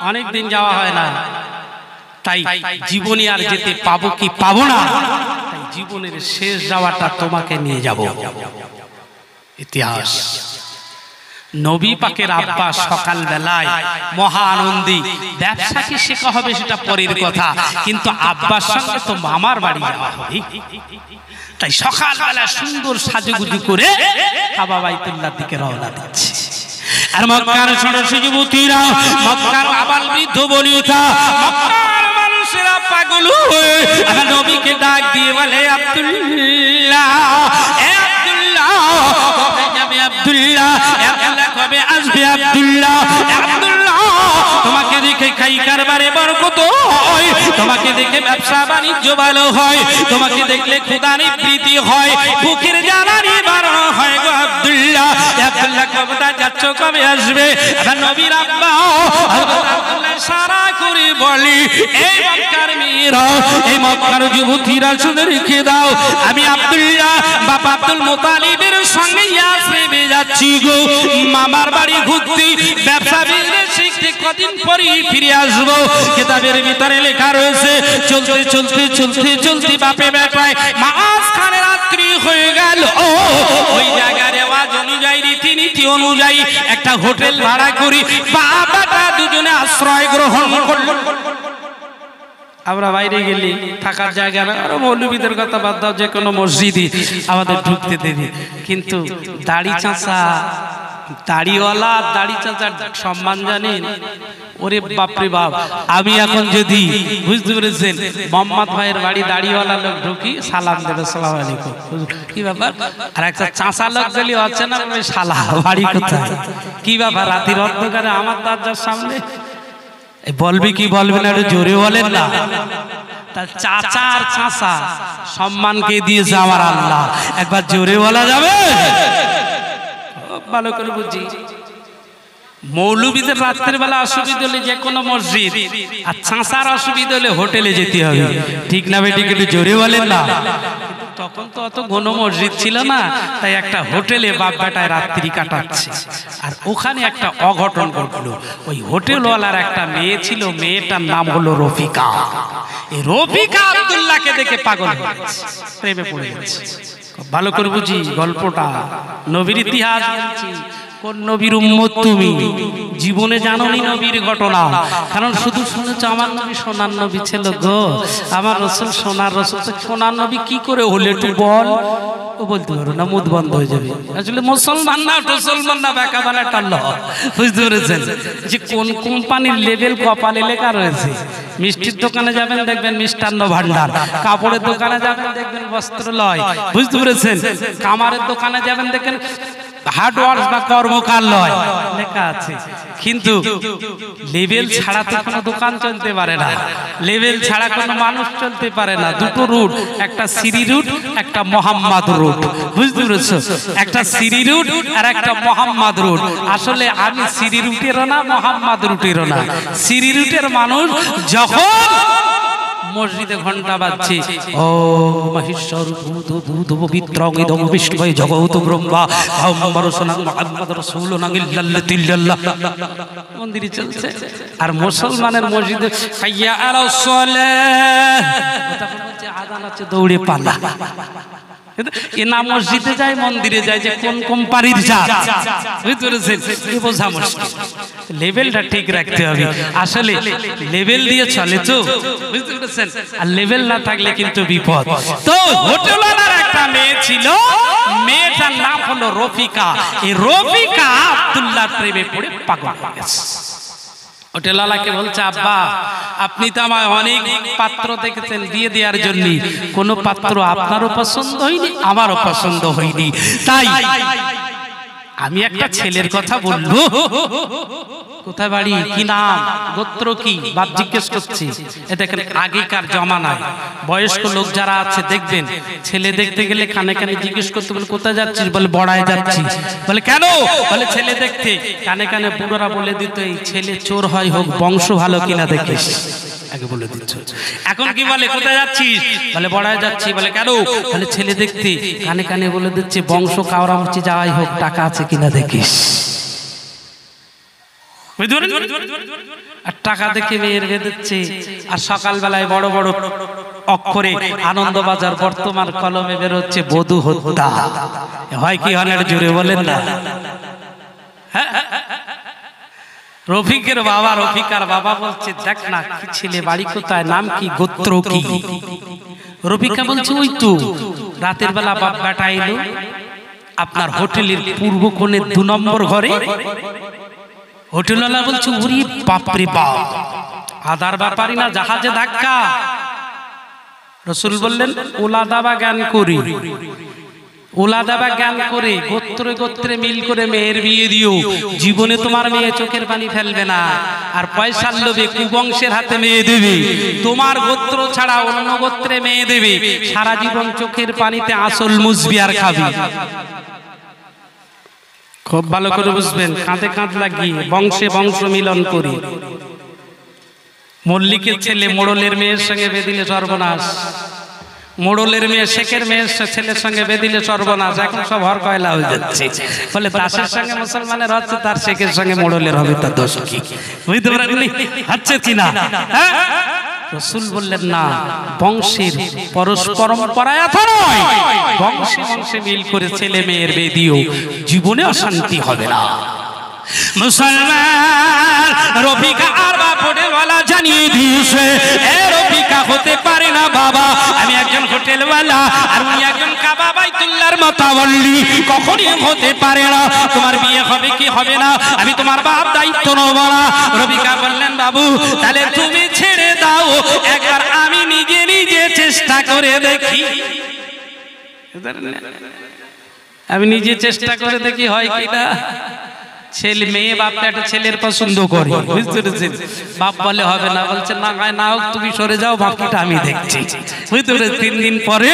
অনেক দিন যাওয়া হয় না, তাই জীবনে আর যেতে পাবো কি পাবো না, তাই জীবনের শেষ যাওয়াটা তোমাকে নিয়ে যাব। ইতিহাস। নবী পাকের আব্বা সকাল বেলায় মহা আনন্দী, ব্যবসা কি শেখা হবে সেটা পরের কথা, কিন্তু আব্বার সঙ্গে তো মামার বাড়ি যাওয়া হবে, তাই সকালবেলা সুন্দর সাজুগুজু করে কাবা বাইতুল্লাহর দিকে রওনা দিচ্ছে। আর মক্কার ষোড়শ যুবতীরা, মক্কার আবাল বৃদ্ধ বনিতা, মক্কার মানুষেরা পাগল হয়ে আমার নবীকে ডাক দিয়ে বলে, আব্দুল্লাহ এ আব্দুল্লাহ কবে যাবে আব্দুল্লাহ, আব্দুল্লাহ কবে আসবে আব্দুল্লাহ, আব্দুল্লাহ তোমাকে দেখে খাই কারবারে বরকত হয়, তোমাকে দেখে ব্যবসা বাণিজ্য ভালো হয়, তোমাকে দেখলে ক্ষুধা নিবৃত্তি হয়, বুকের জ্বালা নিবারণ হয় গো আব্দুল্লাহ। আব্দুল্লাহ কবে যাচ্ছ, কবে আসবে? নবীর আব্বা আব্দুল্লাহ সারা করে বলি, এই মক্কার মেয়েরা, এই মক্কার যুবতীরা শুনে রেখে দাও, আমি আব্দুল্লাহ বাবা আব্দুল মুতালিবের সঙ্গে ইয়াসরিবে যাচ্ছি গো মামার বাড়ি ঘুরতে, ব্যবসা বিজনেস শিখতে, কদিন পরেই ফিরে আসবো। কিতাবের ভিতরে লেখা রয়েছে, চলতে চলতে চলতে চলতে বাপে বেটায় মাঝখানে রাত্রি হয়ে গেল। ওই জায়গার রেওয়াজ অনুযায়ী, রীতিনীতি অনুযায়ী একটা হোটেল ভাড়া করি বাবাটা দুজনে আশ্রয় গ্রহণ করলো। আমরা বাইরে গেলে থাকার জায়গা না, আর মৌলবীদের কথা বাদ দাও, যে কোনো মসজিদই আমাদের ঢুকতে দেবে, কিন্তু দাড়ি চাঁচা, দাড়িওয়ালা, দাড়ি চাচার সম্মান জানেন? ওরে বাপরে বাপ, আমি এখন যদি বুঝতে পেরেছেন মোহাম্মদ ভাইয়ের বাড়ি দাড়িওয়ালা লোক ঢুকি, সালাম দেবে, আসসালামু আলাইকুম, কি ব্যাপার? আর একটা চাঁচা লোক গেলে হচ্ছে না, শালা বাড়ি কোথায়, কি ব্যাপার? রাতের অন্ধকারে আমার দরজার সামনে বলবি কি বলবে না, একটু জোরে বলেন না। তার চাচা আর চাচা সম্মানকে দিয়েছে আমার আল্লাহ, একবার জোরে বলা যাবে? ভালো করে বুঝি, মৌলবীদের রাত্রের বেলা অসুবিধা হলে যে কোনো মসজিদ, আর চাঁচার অসুবিধা হলে হোটেলে যেতে হবে, ঠিক না বেটি? একটু জোরে বলেন না। তখন তো অত ঘন মসজিদ ছিল না, তাই একটা হোটেলে বাপ বেটায় রাত্রি কাটাচ্ছে। আর ওখানে একটা অঘটন ঘটলো, ওই হোটেলওয়ালার একটা মেয়ে ছিল, মেয়েটার নাম হলো রফিকা। এই রফিকা আব্দুল্লাহকে দেখে পাগল হয়ে গেছে, প্রেমে পড়ে গেছে। ভালো করে বুঝি গল্পটা, নবীর ইতিহাস বলছি। কোন নবীর উম্মত তুমি? জীবনে জানোনি নবীর ঘটনা, কারণ শুধু শুনেছ আমার নবী সোনার নবী ছিল গো, আমার রসুল সোনার রসুল। সোনার নবী কি করে হলে একটু বল? ও বলতে পারো না, মুখ বন্ধ হয়ে যাবে। আসলে মুসলমান না, মুসলমান না, বেকা বানা টানল। বুঝতে পেরেছেন যে কোন কোম্পানির লেভেল কপালে লেখা রয়েছে? মিষ্টির দোকানে যাবেন দেখবেন মিষ্টান্ন ভান্ডার, কাপড়ের দোকানে যাবেন দেখবেন বস্ত্রালয়, বুঝতে পেরেছেন? কামারের দোকানে যাবেন দেখবেন হার্ডওয়ার্স বা কর্মকালয় লেখা আছে। কিন্তু লেভেল ছাড়া তো কোনো দোকান চলতে পারে না, লেভেল ছাড়া কোনো মানুষ চলতে পারে না। দুটো রুট, একটা সিরি রুট, একটা মোহাম্মদ রুট, বুঝতে পেরেছো? একটা সিরি রুট আর একটা মোহাম্মদ রুট। আসলে আমি সিরি রুটেরও না, মোহাম্মদ রুটেরও না। সিরি রুটের মানুষ যখন মসজিদে ঘন্টা বাজছে, ও মহেশ্বর ভূত ভূত পবিত্র ইদম বিষ্ণুয় জগৎ ব্রহ্মা মুহাম্মদ রাসূলুল্লাহ ইল্লাল্লাহ, মন্দিরে চলছে। আর মুসলমানের মসজিদে হাইয়া আলাস সালাহ, তখন হচ্ছে আযান আছে, দৌড়ে পালা। এ না মসজিদে যায়, মন্দিরে যায়, যে কোন কোম্পানির জাত, বুঝতে পেরেছেন? এই বোঝা মুশকিল। লেভেলটা ঠিক রাখতে হবে। আসলে লেভেল দিয়ে চলে তো, বুঝতে পেরেছেন? আর লেভেল না থাকলে কিন্তু বিপদ। তো হোটেলওয়ালার একটা মেয়ে ছিল, মেয়েটার নাম হলো রফিকা। এই রফিকা আব্দুল্লাহর প্রেমে পড়ে পাগল হয়ে গেছে। হোটেলওয়ালাকে বলছে, আব্বা আপনি তো আমায় অনেক পাত্র দেখেছেন বিয়ে দেওয়ার জন্য, কোনো পাত্র আপনারও পছন্দ হয়নি, আমারও পছন্দ হয়নি, তাই আমি একটা ছেলের কথা বলবো। কোথায় বাড়ি, কি নাম, গোত্র কি? বাপ জিজ্ঞেস করছি। এ দেখেন আগেকার জমানায় বয়স্ক লোক যারা আছে দেখবেন, ছেলে দেখতে গেলে কানে কানে জিজ্ঞেস করতে, বলে কোথায় যাচ্ছিস? বলে বড়ায় যাচ্ছি। বলে কেন? বলে ছেলে দেখতে। কানে কানে বুড়োরা বলে দিত, এই ছেলে চোর হয় হোক, বংশ ভালো কিনা দেখিস, আগে বলে দিচ্ছ। এখন কি বলে, কোথায় যাচ্ছিস? বলে বড়ায় যাচ্ছি। বলে কেন? বলে ছেলে দেখতে। কানে কানে বলে দিচ্ছে, বংশ কাওরা হচ্ছে, যাওয়াই হোক, টাকা আছে কিনা দেখিস। আর টাকা দেখে মেয়ের বেঁধেছে। আর সকালবেলায় বড় বড় অক্ষরে আনন্দবাজার বর্তমান কলমে বেরোচ্ছে বধূ হত্যা। হয় কি হয়, জোরে বলেন না। রফিকের বাবা, রফিকার বাবা বলছে, দেখ না কি ছেলে, বাড়ি কোথায়, নাম কি, গোত্র কি? রফিকা বলছে, ওই তো রাতের বেলা বাপ বেটা এলো আপনার হোটেলের পূর্ব কোণের 2 নম্বর ঘরে। হোটেলওয়ালা বলছে, ওরে বাপরে বাপ, আদার ব্যাপারই না, জাহাজে ধাক্কা। রসুল বললেন, ওলা দাবা জ্ঞান করি, ওলাদাবা জ্ঞান করে গোত্রে গোত্রে মিল করে মেয়ের বিয়ে দিও, জীবনে তোমার মেয়ে চোখের পানি ফেলবে না। আর পয়সার লোভে কুবংশের হাতে মেয়ে দেবে, তোমার গোত্র ছাড়া অন্য গোত্রে মেয়ে দেবে, সারা জীবন চোখের পানিতে আসল মুসবি আর খাবি। খুব ভালো করে বুঝবেন, কাঁধে কাঁধ লাগিয়ে বংশে বংশ মিলন করি। মল্লিকের ছেলে মোড়লের মেয়ের সঙ্গে বেদিলে সর্বনাশ, মোড়লের মেয়ে শেখের মেয়ের ছেলের সঙ্গে বেদিলে সর্বনাশ। এখন সব হর কয়লা হয়ে যাচ্ছে, ফলে দাসের সঙ্গে মুসলমানের হচ্ছে, তার শেখের সঙ্গে মোড়লের হবে, তার দোষ কি? বুঝতে পারেননি হচ্ছে কিনা? রাসূল বললেন না, বংশের পরম্পরায় এত নয়, বংশে বংশে মিল করে ছেলে মেয়ের বিয়ে দিও, জীবনে অশান্তি হবে না। মুসলমান রফিকা আর হোটেলওয়ালা জানিয়ে দিয়েছে, এ রফিকা হতে পারে না বাবা, আমি একজন হোটেলওয়ালা আর উনি একজন কাবা বাইতুল্লাহর মাতাওয়াল্লি, কখনই হতে পারে না। তোমার বিয়ে হবে কি হবে না আমি তোমার বাপ দায়িত্ব নেব না। রফিকা বললেন, বাবু তাহলে তুমি ছেড়ে দাও, একবার আমি নিজে নিজে চেষ্টা করে দেখি। আমি নিজে চেষ্টা করে দেখি হয় কিনা। ছেলে মেয়ে বাপটা একটা ছেলের পছন্দ করে, বুঝতে পেরেছেন? বাপ বলে হবে না, বলছে না না হোক, তুমি সরে যাও, বাকিটা আমি দেখছি। বুঝতে পেরেছেন? 3 দিন পরে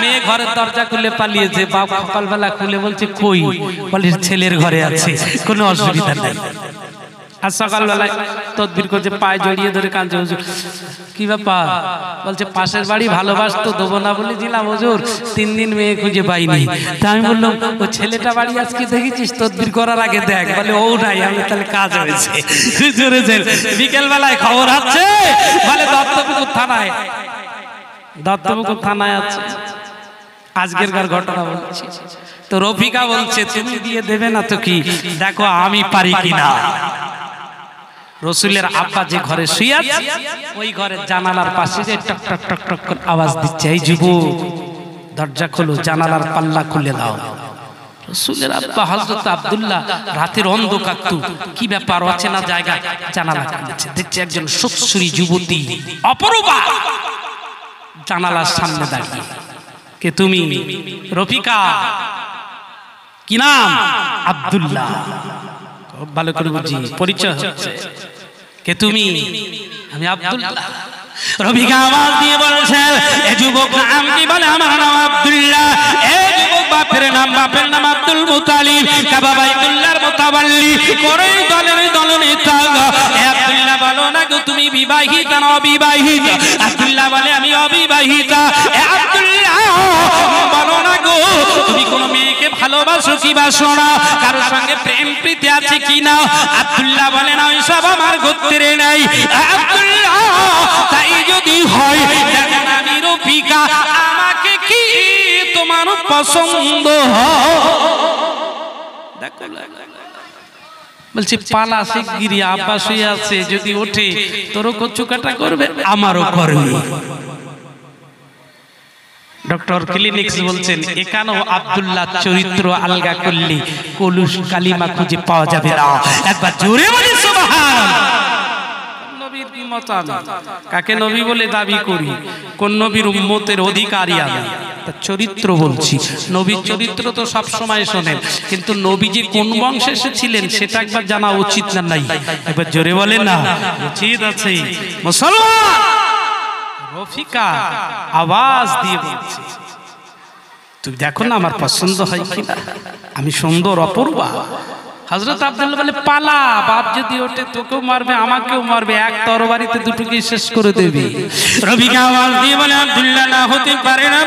মেয়ে ঘরের দরজা খুলে পালিয়েছে, বাপ সকালবেলা খুলে বলছে কই, বলে ছেলের ঘরে আছে, কোনো অসুবিধা নেই। আর সকালবেলায় তদবির করছে, পায়ে জড়িয়ে ধরে কাঁদছে, হুজুর কি ব্যাপার? বলছে পাশের বাড়ি ভালোবাসতো, দেবো না বলেছিলাম হুজুর, 3 দিন মেয়ে খুঁজে পাইনি। তা আমি বললাম, ও ছেলেটা বাড়ি আজকে দেখেছিস? তদবির করার আগে দেখ। বলে ও নাই, আমি তাহলে কাজ হয়েছে। বিকেল বেলায় খবর আছে, বলে দত্তপুকুর থানায়, দত্তপুকুর থানায় আছে। আজকের ঘটনা বলছি। তো রফিকা বলছে, তুমি দিয়ে দেবে না তো কি, দেখো আমি পারি কিনা। রসুলের আব্বা যে ঘরে শুয়ে আছে, ওই ঘরের জানালার পাশে যে টক টক টক টক করে আওয়াজ দিচ্ছে, এই যুবক দরজা খোলো, জানালার পাল্লা খুলে দাও। রসুলের আব্বা হযরত আব্দুল্লাহ রাতের অন্ধকার, কি ব্যাপার, অচেনা জায়গা, জানালা খুলেছে, দেখছে একজন সুশ্রী যুবতী অপরূপা জানালার সামনে দাঁড়িয়ে। কে তুমি? রফিকা। কি নাম? আব্দুল্লাহ। খুব ভালো করে বুঝি, পরিচয় হচ্ছে। কে তুমি? আমি আব্দুল্লাহ। রফিকা আওয়াজ দিয়ে বলছে, এ যুবক নাম কি? বলে আমার নাম আব্দুল্লাহ। এ যুবক বাপের নাম আব্দুল মুতালিব, কাবা বাইতুল্লাহর মুতাওয়াল্লি, কোরআন দলের দলনেতা। এ আব্দুল্লাহ বলো না গো, তুমি বিবাহিতা না অবিবাহিতা? আব্দুল্লাহ বলে আমি অবিবাহিতা। এ আব্দুল্লাহ বলো না গো, তুমি কোন মেয়েকে ভালোবাসো কি বাসো না? কারোর সঙ্গে প্রেম প্রীতি আছে কি না? আব্দুল্লাহ বলে না, ওইসব আমার গোত্রে নাই। আব্দুল্লাহ তাই যদি হয়, দেখেন আমি রফিকা, আমাকে কি তোমার পছন্দ হয়? দেখো বলছি, পালা শিগগিরি, আব্বা শুয়ে আছে, যদি ওঠে তোরও কচু কাটা করবে, আমারও করবে। ডক্টর ক্লিনিক্স বলছেন, এখানেও আব্দুল্লাহ চরিত্র আলগা করলে কলুষ কালিমা খুঁজে পাওয়া যাবে না। একবার জোরে বলি সুবহানাল্লাহ। নবীর উম্মত আমি, কাকে নবী বলে দাবি করি? কোন নবীর উম্মতের অধিকারী আমি, তার চরিত্র বলছি। নবীর চরিত্র তো সব সময় শোনেন, কিন্তু নবীজি কোন বংশে এসেছিলেন সেটা একবার জানা উচিত না? নাই? একবার জোরে বলেন না, উচিত আছে। মুসলমান রফিকা আওয়াজ দিয়ে বলছে, তুমি দেখো না আমার পছন্দ হয় কিনা, আমি সুন্দর অপূর্বা। হযরত আব্দুল্লাহ বলে, পালা, বাপ যদি ওঠে তোকেও মারবে আমাকেও মারবে, এক তরবারিতে দুটোকে শেষ করে দেবে। রফিকা আওয়াজ দিয়ে বলে, আব্দুল্লাহ না হতে পারে না।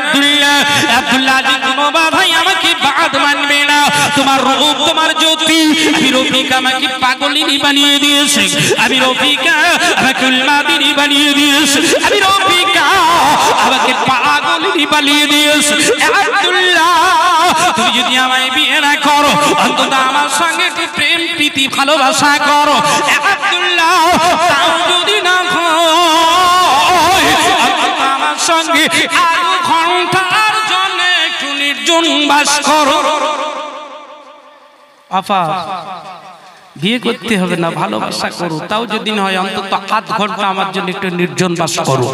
আব্দুল্লাহ যে কোনো বাধাই আমাকে বাদ মানবে না। তোমার রূপ, তোমার জ্যোতি, আমি রফিকা আমাকে পাগলিনী বানিয়ে দিয়েছে। আমি রফিকা আমাকে উন্মাদিনী বানিয়ে দিয়েছে। আমি রফিকা আমাকে পাগলিনী বানিয়ে দিয়েছে। আব্দুল্লাহ তুমি যদি আমায় বিয়ে না করো, অন্তত আমার সঙ্গে একটু প্রেম প্রীতি ভালোবাসা করো। আব্দুল্লাহ তাও যদি না হয়, আমার সঙ্গে আরো ঘন্টার জন্য একটু নির্জন বাস করো। আপা বিয়ে করতে হবে না, ভালোবাসা করো, তাও যদি না হয় অন্তত আধ ঘন্টা আমার জন্য একটু নির্জন বাস করো।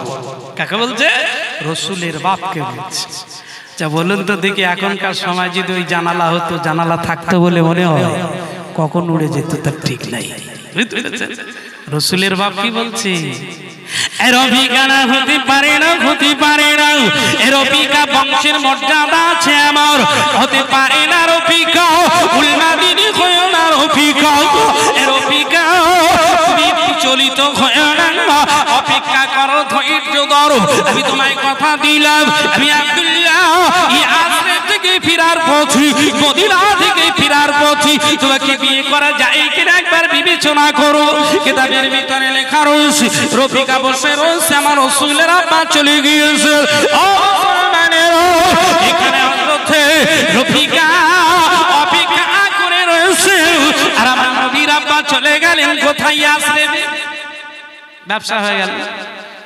কাকে বলছে? রসুলের বাপকে বলছে। আচ্ছা বলুন তো দেখি, এখনকার সময় যদি ওই জানালা হতো, জানালা থাকতো বলে মনে হয়, কখন উড়ে যেত তার ঠিক নাই। রসুলের বাপ কি বলছে, রফিকানা হতে পারে না, হতে পারে না, রফিকা বংশের মর্যাদা আছে আমার, হতে পারে না রফিকা, উল্টা দিদি হয় না রফিকা, রফিকা বিচলিত হয় না, অপেক্ষা করো, ধৈর্য ধরো, আমি তোমায় কথা দিলাম, আমি আব্দুল্লাহ ইয়াসরিব থেকে ফিরার পথে, মদিনা থেকে ফিরার পথে তোমাকে বিয়ে করা যায় কিনা একবার বিবেচনা করো। কিতাবের ভিতরে লেখা রয়েছে, রফিকা বসে রয়েছে, আমার রাসূলের আব্বা চলে গিয়েছে। ও মুসলমানেরা, এখানে হযরতে রফিকা অপেক্ষা করে রয়েছে, আর আমার নবীর আব্বা চলে গেলেন কোথায়? ইয়াসরিবে। ব্যবসা হয়ে গেল,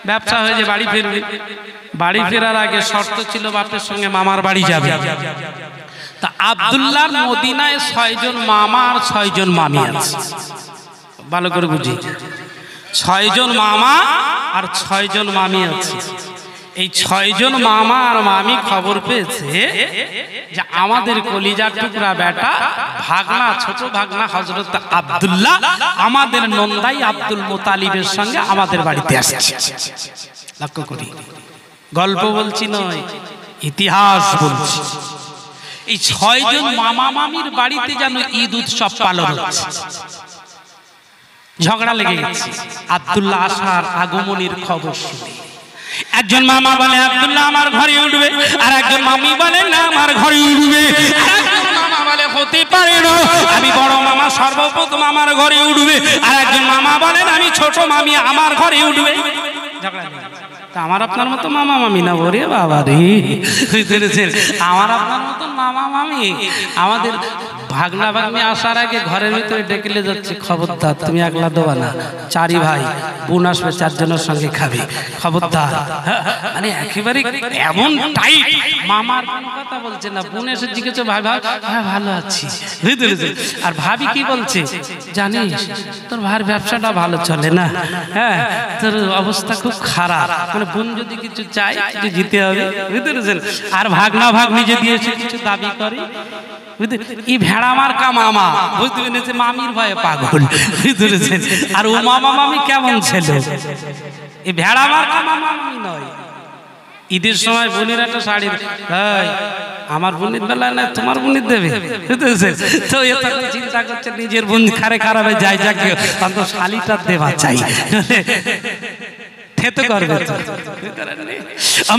ব্যবসা হয়ে যে বাড়ি ফিরবে, বাড়ি ফেরার আগে শর্ত ছিল বাপের সঙ্গে মামার বাড়ি যাবে। তা আব্দুল্লাহর মদিনায় 6 জন মামা আর 6 জন মামি আছে, ভালো করে বুঝি, 6 জন মামা আর 6 জন মামি আছে। এই 6 জন মামা আর মামি খবর পেয়েছে যে আমাদের কলিজার টুকরা বেটা ভাগনা, ছোট ভাগনা হযরত আব্দুল্লাহ আমাদের নন্দাই আব্দুল মুতালিবের সঙ্গে আমাদের বাড়িতে আসছে। লক্ষ্য করি, গল্প বলছি নয়, ইতিহাস বলছি। এই 6 জন মামা মামির বাড়িতে যেন ঈদ উৎসব পালন হচ্ছে। ঝগড়া লেগে গেছে আব্দুল্লাহ আসার আগমনের খবর শুনে। একজন মামা বলে আব্দুল্লাহ আমার ঘরে উঠবে, আর একজন মামি বলে না আমার ঘরে উঠবে। একজন মামা বলে হতে পারে না, আমি বড় মামা সর্বপ্রথম আমার ঘরে উঠবে, আর একজন মামা বলেন আমি ছোট মামি আমার ঘরে উঠবে। ঝগড়া তা আমার আপনার মতো মামা মামি না, ওরে বাবা রে, আমার আপনার মতো মামা মামি, আমাদের ভাগনা ভাগ্নি আসার আগে ঘরের ভিতরে ডেকেলে যাচ্ছে, খবরদার তুমি একলা দেবা না, 4 ভাই বোন আসবে, 4 জনের সঙ্গে খাবে, খবরদার। মানে একেবারে এমন টাইট, মামার কোনো কথা বলছে না, বোন এসে জিজ্ঞেস ভাই ভাই হ্যাঁ ভালো আছি, আর ভাবি কি বলছে জানিস তোর ভাইয়ের ব্যবসাটা ভালো চলে না, হ্যাঁ তোর অবস্থা খুব খারাপ, মানে বোন যদি কিছু চাই যে জিতে হবে, বুঝতে পেরেছেন। আর ভাগনা ভাগ্নি যদি এসে কিছু দাবি করে, ই ভেড়া মার্কা মামা, বুঝতে পেরেছে, মামির ভয়ে পাগল, বুঝতে পেরেছেন। আর ও মামা মামি কেমন ছেলে, এই ভেড়া মার্কা মামা মামি নয়। ঈদের সময় বোনের একটা শাড়ি, আমার বোনের বেলা না তোমার বোনের দেবে, তো এটা চিন্তা করছে নিজের বোন খারে খারাপে যায়, যাকে অন্তত শালিটা দেওয়া চাই, খেতে করবে।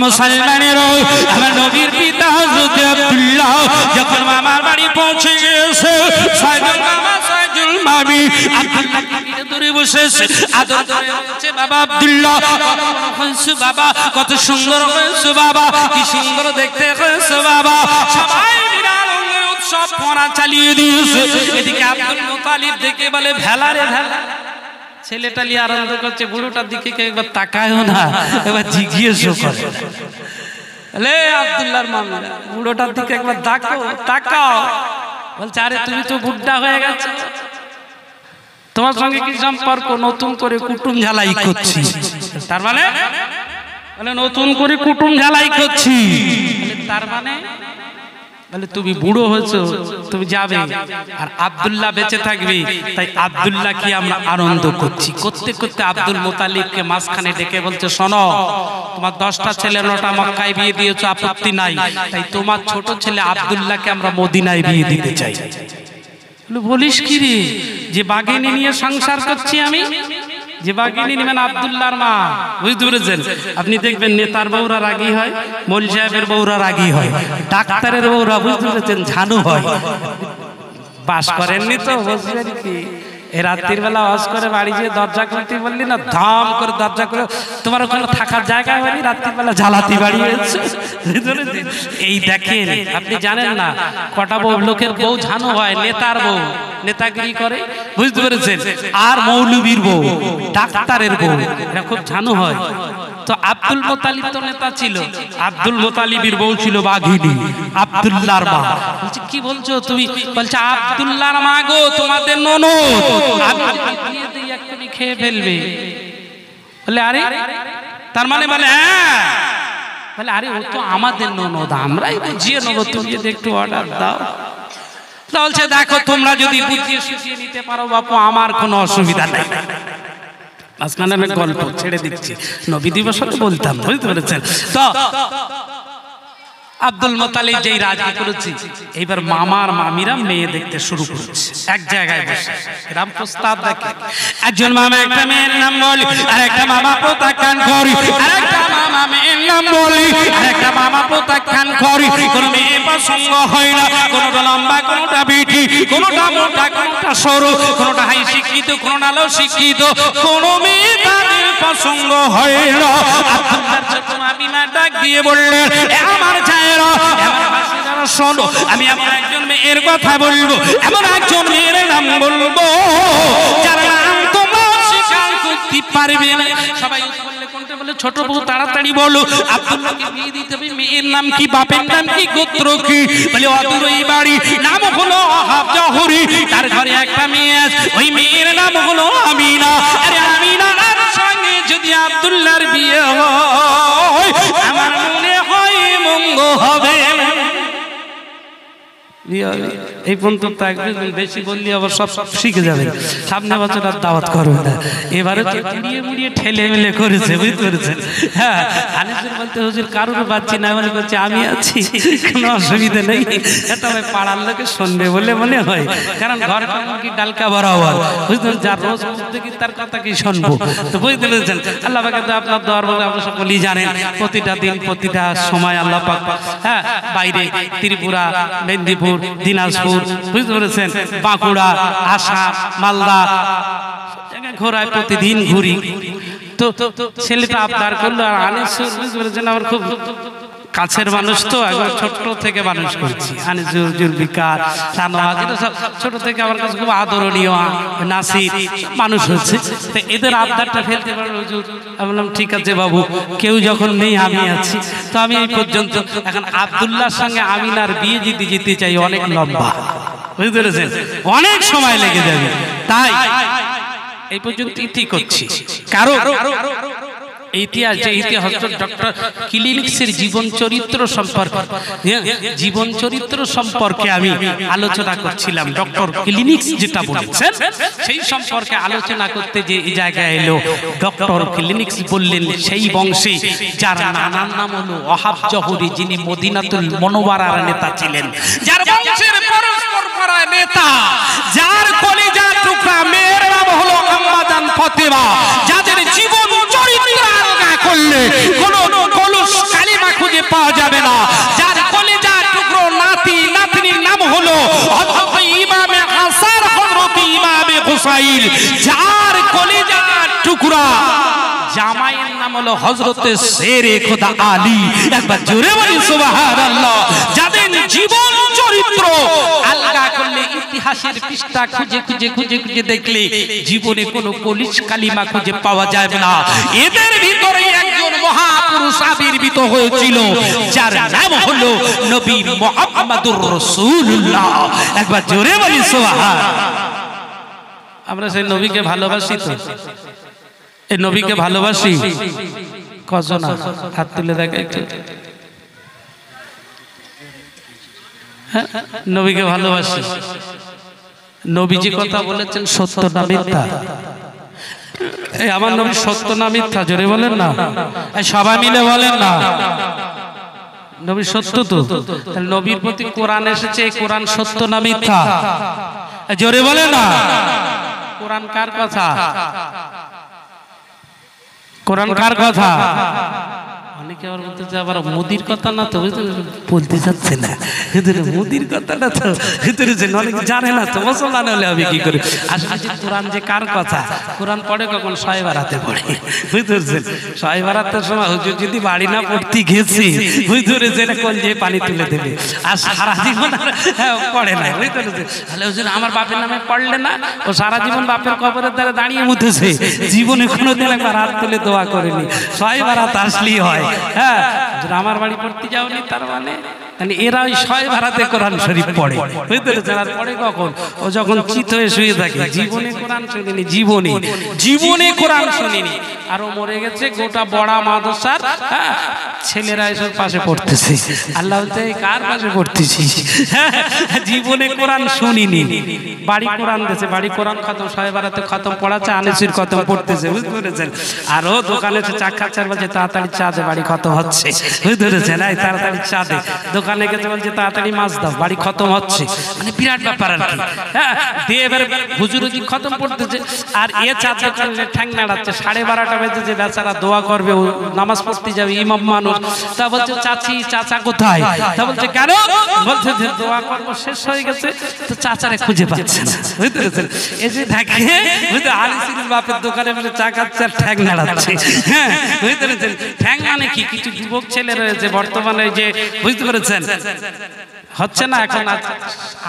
মুসলমানেরও আমার নবীর পিতা হযরত আব্দুল্লাহ যখন মামার বাড়ি পৌঁছে গেছে, 6 জন মামা 6 জন মামি আব্দুল্লাহকে ঘিরে ধরে বসেছে, আদর করে বলছে বাবা আব্দুল্লাহ হয়েছে বাবা, কত সুন্দর হয়েছে বাবা, কি সুন্দর দেখতে হয়েছে বাবা। সবাই বিরাট উৎসব পড়া চালিয়ে দিয়েছে। এদিকে আব্দুল মুতালিব দেখে বলে ভেলা রে ভেলা, ছেলেটা নিয়ে আনন্দ করছে, বুড়োটার দিকে একবার তাকায়ও না, এবার জিজ্ঞেসও করে আব্দুল্লাহর মামা, বুড়োটার দিকে একবার তাকাও, বলছে আরে তুমি তো বুড়া হয়ে গেছো, তোমার সঙ্গে কি সম্পর্ক, নতুন করে কুটুম ঝালাই করছি। তার মানে নতুন করে কুটুম ঝালাই করছি, তার মানে বলে তুমি বুড়ো হয়েছো, তুমি যাবে, আর আব্দুল্লাহ বেঁচে থাকবে, তাই আব্দুল্লাহকে আমরা আনন্দ করছি। করতে করতে আব্দুল মুতালিবকে মাঝখানে ডেকে বলছে শোনো, তোমার 10টা ছেলে 9টা মক্কায় বিয়ে দিয়েছো, আপত্তি নাই, তাই তোমার ছোট ছেলে আব্দুল্লাহকে আমরা মদিনায় বিয়ে দিতে চাই। বলিস কি রে, যে বাগিনী নিয়ে সংসার করছি আমি, যে বাগিনী মানে আব্দুল্লাহর মা, বুঝতে পেরেছেন। আপনি দেখবেন নেতার বউরা রাগী হয়, মৌল সাহেবের বউরা রাগী হয়, ডাক্তারের বউরা বুঝতে পেরেছেন ঝানু হয়। বাস করেননি তো, বুঝলেন কি, এই রাত্রির বেলা ওয়াজ করে বাড়ি গিয়ে দরজা খুলতে বললি না, ধাম করে দরজা করে, তোমার ওখানে থাকার জায়গা হয়নি, রাত্রির বেলা জ্বালাতি বাড়ি হয়েছে। এই দেখেন, আপনি জানেন না কটা বউ লোকের বউ ঝানু হয়, নেতার বউ নেতাগিরি করে, বুঝতে পেরেছেন, আর মৌলবীর বউ, ডাক্তারের বউ, এরা খুব ঝানু হয়। তো আব্দুল মুতালিব তো নেতা ছিল, আব্দুল মুতালিবের বউ ছিল বাঘিনী, আব্দুল্লাহর মা। বলছে কি বলছো তুমি? বলছে আব্দুল্লাহর মা গো, তোমাদের ননদ, আমি দিয়ে দিই এক্ষুনি খেয়ে ফেলবে। বলে আরে, তার মানে বলে হ্যাঁ, বলে আরে ও তো আমাদের ননদ, আমরাই বুঝিয়ে নেবো, তুমি যদি একটু অর্ডার দাও। বলছে দেখো তোমরা যদি বুঝিয়ে সুঝিয়ে নিতে পারো বাপু আমার কোনো অসুবিধা নেই। মাঝখানে আমি গল্প ছেড়ে দিচ্ছি, নবী দিবস বলতাম, বুঝতে পেরেছেন তো। আব্দুল মুত্তালিব যেই রাজি করেছি, এইবার মামার মামিরা মেয়ে দেখতে শুরু করেছে এক জায়গায় বসে। রাম প্রস্তাব দেখে একজন মামা একটা মেয়ের নাম বলি, আর একটা মামা প্রত্যাখ্যান করি, আর একটা মামা মেয়ের নাম বলি, আর একটা মামা প্রত্যাখ্যান করি। কোন মেয়ে পছন্দ হয় না, কোনটা লম্বা, কোনটা বিটি, কোনটা মোটা, কোনটা সরু, কোনটা হাই শিক্ষিত, কোনটা লো শিক্ষিত, কোন মেয়ে তাদের পছন্দ হয় না। আব্দুল্লাহর ছোট মামিমা ডাক দিয়ে বললেন, আমার ছায়েরা, আমার হাসিদারা শোনো, আমি এমন একজন মেয়ের কথা বলবো, এমন একজন মেয়ের নাম বলবো যার নাম তোমরা স্বীকার করতে পারবে না। সবাই বললে কোনটা? বলে ছোট বউ, তাড়াতাড়ি বলো। আব্দুল্লাহকে বিয়ে দিতে হবে, মেয়ের নাম কি, বাপের নাম কি, গোত্র কি? বলে অদূর এই বাড়ি, নাম হলো ওহাব জহরি, তার ঘরে একটা মেয়ে আছে, ওই মেয়ের নাম হলো আমিনা। আরে আমিনার সঙ্গে যদি আব্দুল্লাহর বিয়ে হয় আমার মনে হয় মঙ্গ হবে। এই পর্যন্ত বেশি বললি আবার সব শিখে যাবে, সামনে বছর আর দাওয়াত করবে না। এবারে তো মুড়িয়ে মুড়িয়ে ঠেলে মেলে করেছে, বুঝতে পেরেছেন? হ্যাঁ, আনিসুর বলতে হুজুর কারোর পাচ্ছি না, বলে করছে আমি আছি, কোনো অসুবিধা নেই। তবে পাড়ার লোকে শুনবে বলে মনে হয়, কারণ ঘর কি ডালকা বরাবর, বুঝলেন? যার রোজ দেখি তার কথা কি শুনবো, তো বুঝতে পেরেছেন? আল্লাহ পাক তো আপনার দোয়ার বলে আপনারা সকলেই জানেন, প্রতিটা দিন প্রতিটা সময় আল্লাহ পাক হ্যাঁ বাইরে ত্রিপুরা, মেদিনীপুর, দিনাজপুর, বুঝতে পেরেছেন, বাঁকুড়া, আসাম, মালদা ঘোরায়, প্রতিদিন ঘুরি। তো ছেলেটা আবদার করলো, আর আনিসুর, বুঝতে পেরেছেন, আমার খুব কাছের মানুষ, তো একবার ছোট থেকে মানুষ করছি। আনিসুর, জুলফিকার, সানোয়াজ, সব ছোট থেকে আমার কাছে খুব আদরণীয়, নাসির মানুষ হচ্ছে। তো এদের আবদারটা ফেলতে পারলো হুজুর। আমি বললাম ঠিক আছে বাবু, কেউ যখন নেই আমি আছি। তো আমি এই পর্যন্ত এখন আব্দুল্লাহর সঙ্গে আমিনার বিয়ে যদি যেতে চাই অনেক লম্বা, বুঝতে পেরেছেন, অনেক সময় লেগে যাবে। তাই এই পর্যন্ত ইতি করছি। কারণ ইতিহাস, যে ইতিহাস ডক্টর ক্লিনিক্সের জীবন চরিত্র সম্পর্কে আমি আলোচনা করছিলাম। ডক্টর ক্লিনিক্স যেটা বলেছেন সেই সম্পর্কে আলোচনা করতে যে এই জায়গায় এলো, ডক্টর ক্লিনিক্স বললেন সেই বংশে যার নানার নাম হলো ওহাব জহরি, যিনি মদিনাতুল মুনাওয়ারার নেতা ছিলেন, যার বংশের পরস্পর পরায় নেতা, যার কলিজার টুকরা মেয়ের নাম হলো আম্মা জান ফাতেমা, যাদের জীবন চরিত্র করলে কোনো কলুষ কালিমা খুঁজে পাওয়া যাবে না, যার কলিজার টুকরো নাতি নাতনির নাম হলো হযরত ইমামে হাসান, হযরত ইমামে হুসাইন, যার কলিজার টুকরা জামাইয়ের নাম হলো হযরতে শেরে খোদা আলী। একবার জোরে বলি সুবহানাল্লাহ। যাদের জীবন চরিত্র আলগা করলে, ইতিহাসের পৃষ্ঠা খুঁজে খুঁজে খুঁজে খুঁজে দেখলে জীবনে কোনো কলিজ কালিমা খুঁজে পাওয়া যাবে না। এদের ভিতরে একজন মহাপুরুষ আবির্ভূত হয়েছিল, যার নাম হলো নবী মুহাম্মদুর রাসূলুল্লাহ। একবার জোরে বলি সুবহানাল্লাহ। আমরা সেই নবীকে ভালোবাসি, তো এই নবীকে ভালোবাসি কজন? হাত তুলে দেখে একটু। নবীকে ভালোবাসি। নবীজি কথা বলেছেন সত্য না মিথ্যা? এই আমার নবী সত্য না মিথ্যা? জোরে বলেন না, সবাই মিলে বলেন না। নবী সত্য তো, তাহলে নবীর প্রতি কোরআন এসেছে, এই কোরআন সত্য না মিথ্যা? জোরে বলেন না। কোরআন কার কথা? কোরআন কার কথা? অনেকে আবার বলতে চায় আবার মোদির কথা না, তো বলতে চাচ্ছে না, মোদির কথাটা তো অনেক জানে না, তো মুসলমান হলে আমি কি করি। আসলে কোরআন যে কার কথা, কোরআন পড়ে কখন? শয়ে বারাতে পড়ে, বুঝতে পেরেছেন? শয়ে বারাতের সময় হুজুর যদি বাড়ি না পড়তে গেছি, বুঝতে পেরেছেন, কোন যে পানি তুলে দেবে, আর সারা জীবন পড়ে না, বুঝতে পেরেছেন? তাহলে হুজুর আমার বাপের নামে পড়লে না, ও সারা জীবন বাপের কবরের দ্বারা দাঁড়িয়ে মুতেছে, জীবনে কোনোদিন একবার হাত তুলে দোয়া করেনি। শয়ে বারাত আসলেই হয়। হ্যাঁ, আমার বাড়ি পড়তে যাওনি তার মানে মানে এরা ওই শয় ভাড়াতে কোরআন শরীফ পড়ে, বুঝতে পেরেছেন? আর পড়ে কখন? ও যখন চিত হয়ে শুয়ে থাকে। জীবনে কোরআন শুনিনি, জীবনে কোরআন শুনিনি। আর ও মরে গেছে, গোটা বড়া মাদ্রাসার ছেলেরা এসব পাশে পড়তেছে। আল্লাহ বলতে কার পাশে পড়তেছি? জীবনে কোরআন শুনিনি। বাড়ি কোরআন দিয়েছে, বাড়ি কোরআন খতম, শয় ভাড়াতে খতম পড়াচ্ছে, আনিসির খতম পড়তেছে, বুঝতে পেরেছেন? আর ও দোকানে চা খাচ্ছে, বলছে তাড়াতাড়ি চা দে, বাড়ি খতম হচ্ছে, বুঝতে পেরেছেন? এই তাড়াতাড়ি চা দে। দোকানে গেছে, বলছে তাড়াতাড়ি মাছ দাও, বাড়ি খতম হচ্ছে। মানে বিরাট ব্যাপার আর কি। হ্যাঁ, দিয়ে এবার হুজুরজি খতম পড়তেছে, আর এ চা দোকানে ঠ্যাং নাড়াচ্ছে। 12:30 বেজে যে বেচারা দোয়া করবে, ও নামাজ পড়তে যাবে, ইমাম মানুষ। তা বলছে চাচি, চাচা কোথায়? তা বলছে কেন? বলছে যে দোয়া করবো শেষ হয়ে গেছে, তো চাচারে খুঁজে পাচ্ছে না, বুঝতে পেরেছেন? এই যে থাকে, বুঝতে আলিসির বাপের দোকানে বলে চা খাচ্ছে আর ঠ্যাং নাড়াচ্ছে। হ্যাঁ, বুঝতে পেরেছেন? ঠ্যাং মানে কি? কিছু যুবক ছেলে রয়েছে বর্তমানে, যে বুঝতে পেরেছেন হচ্ছে না এখন,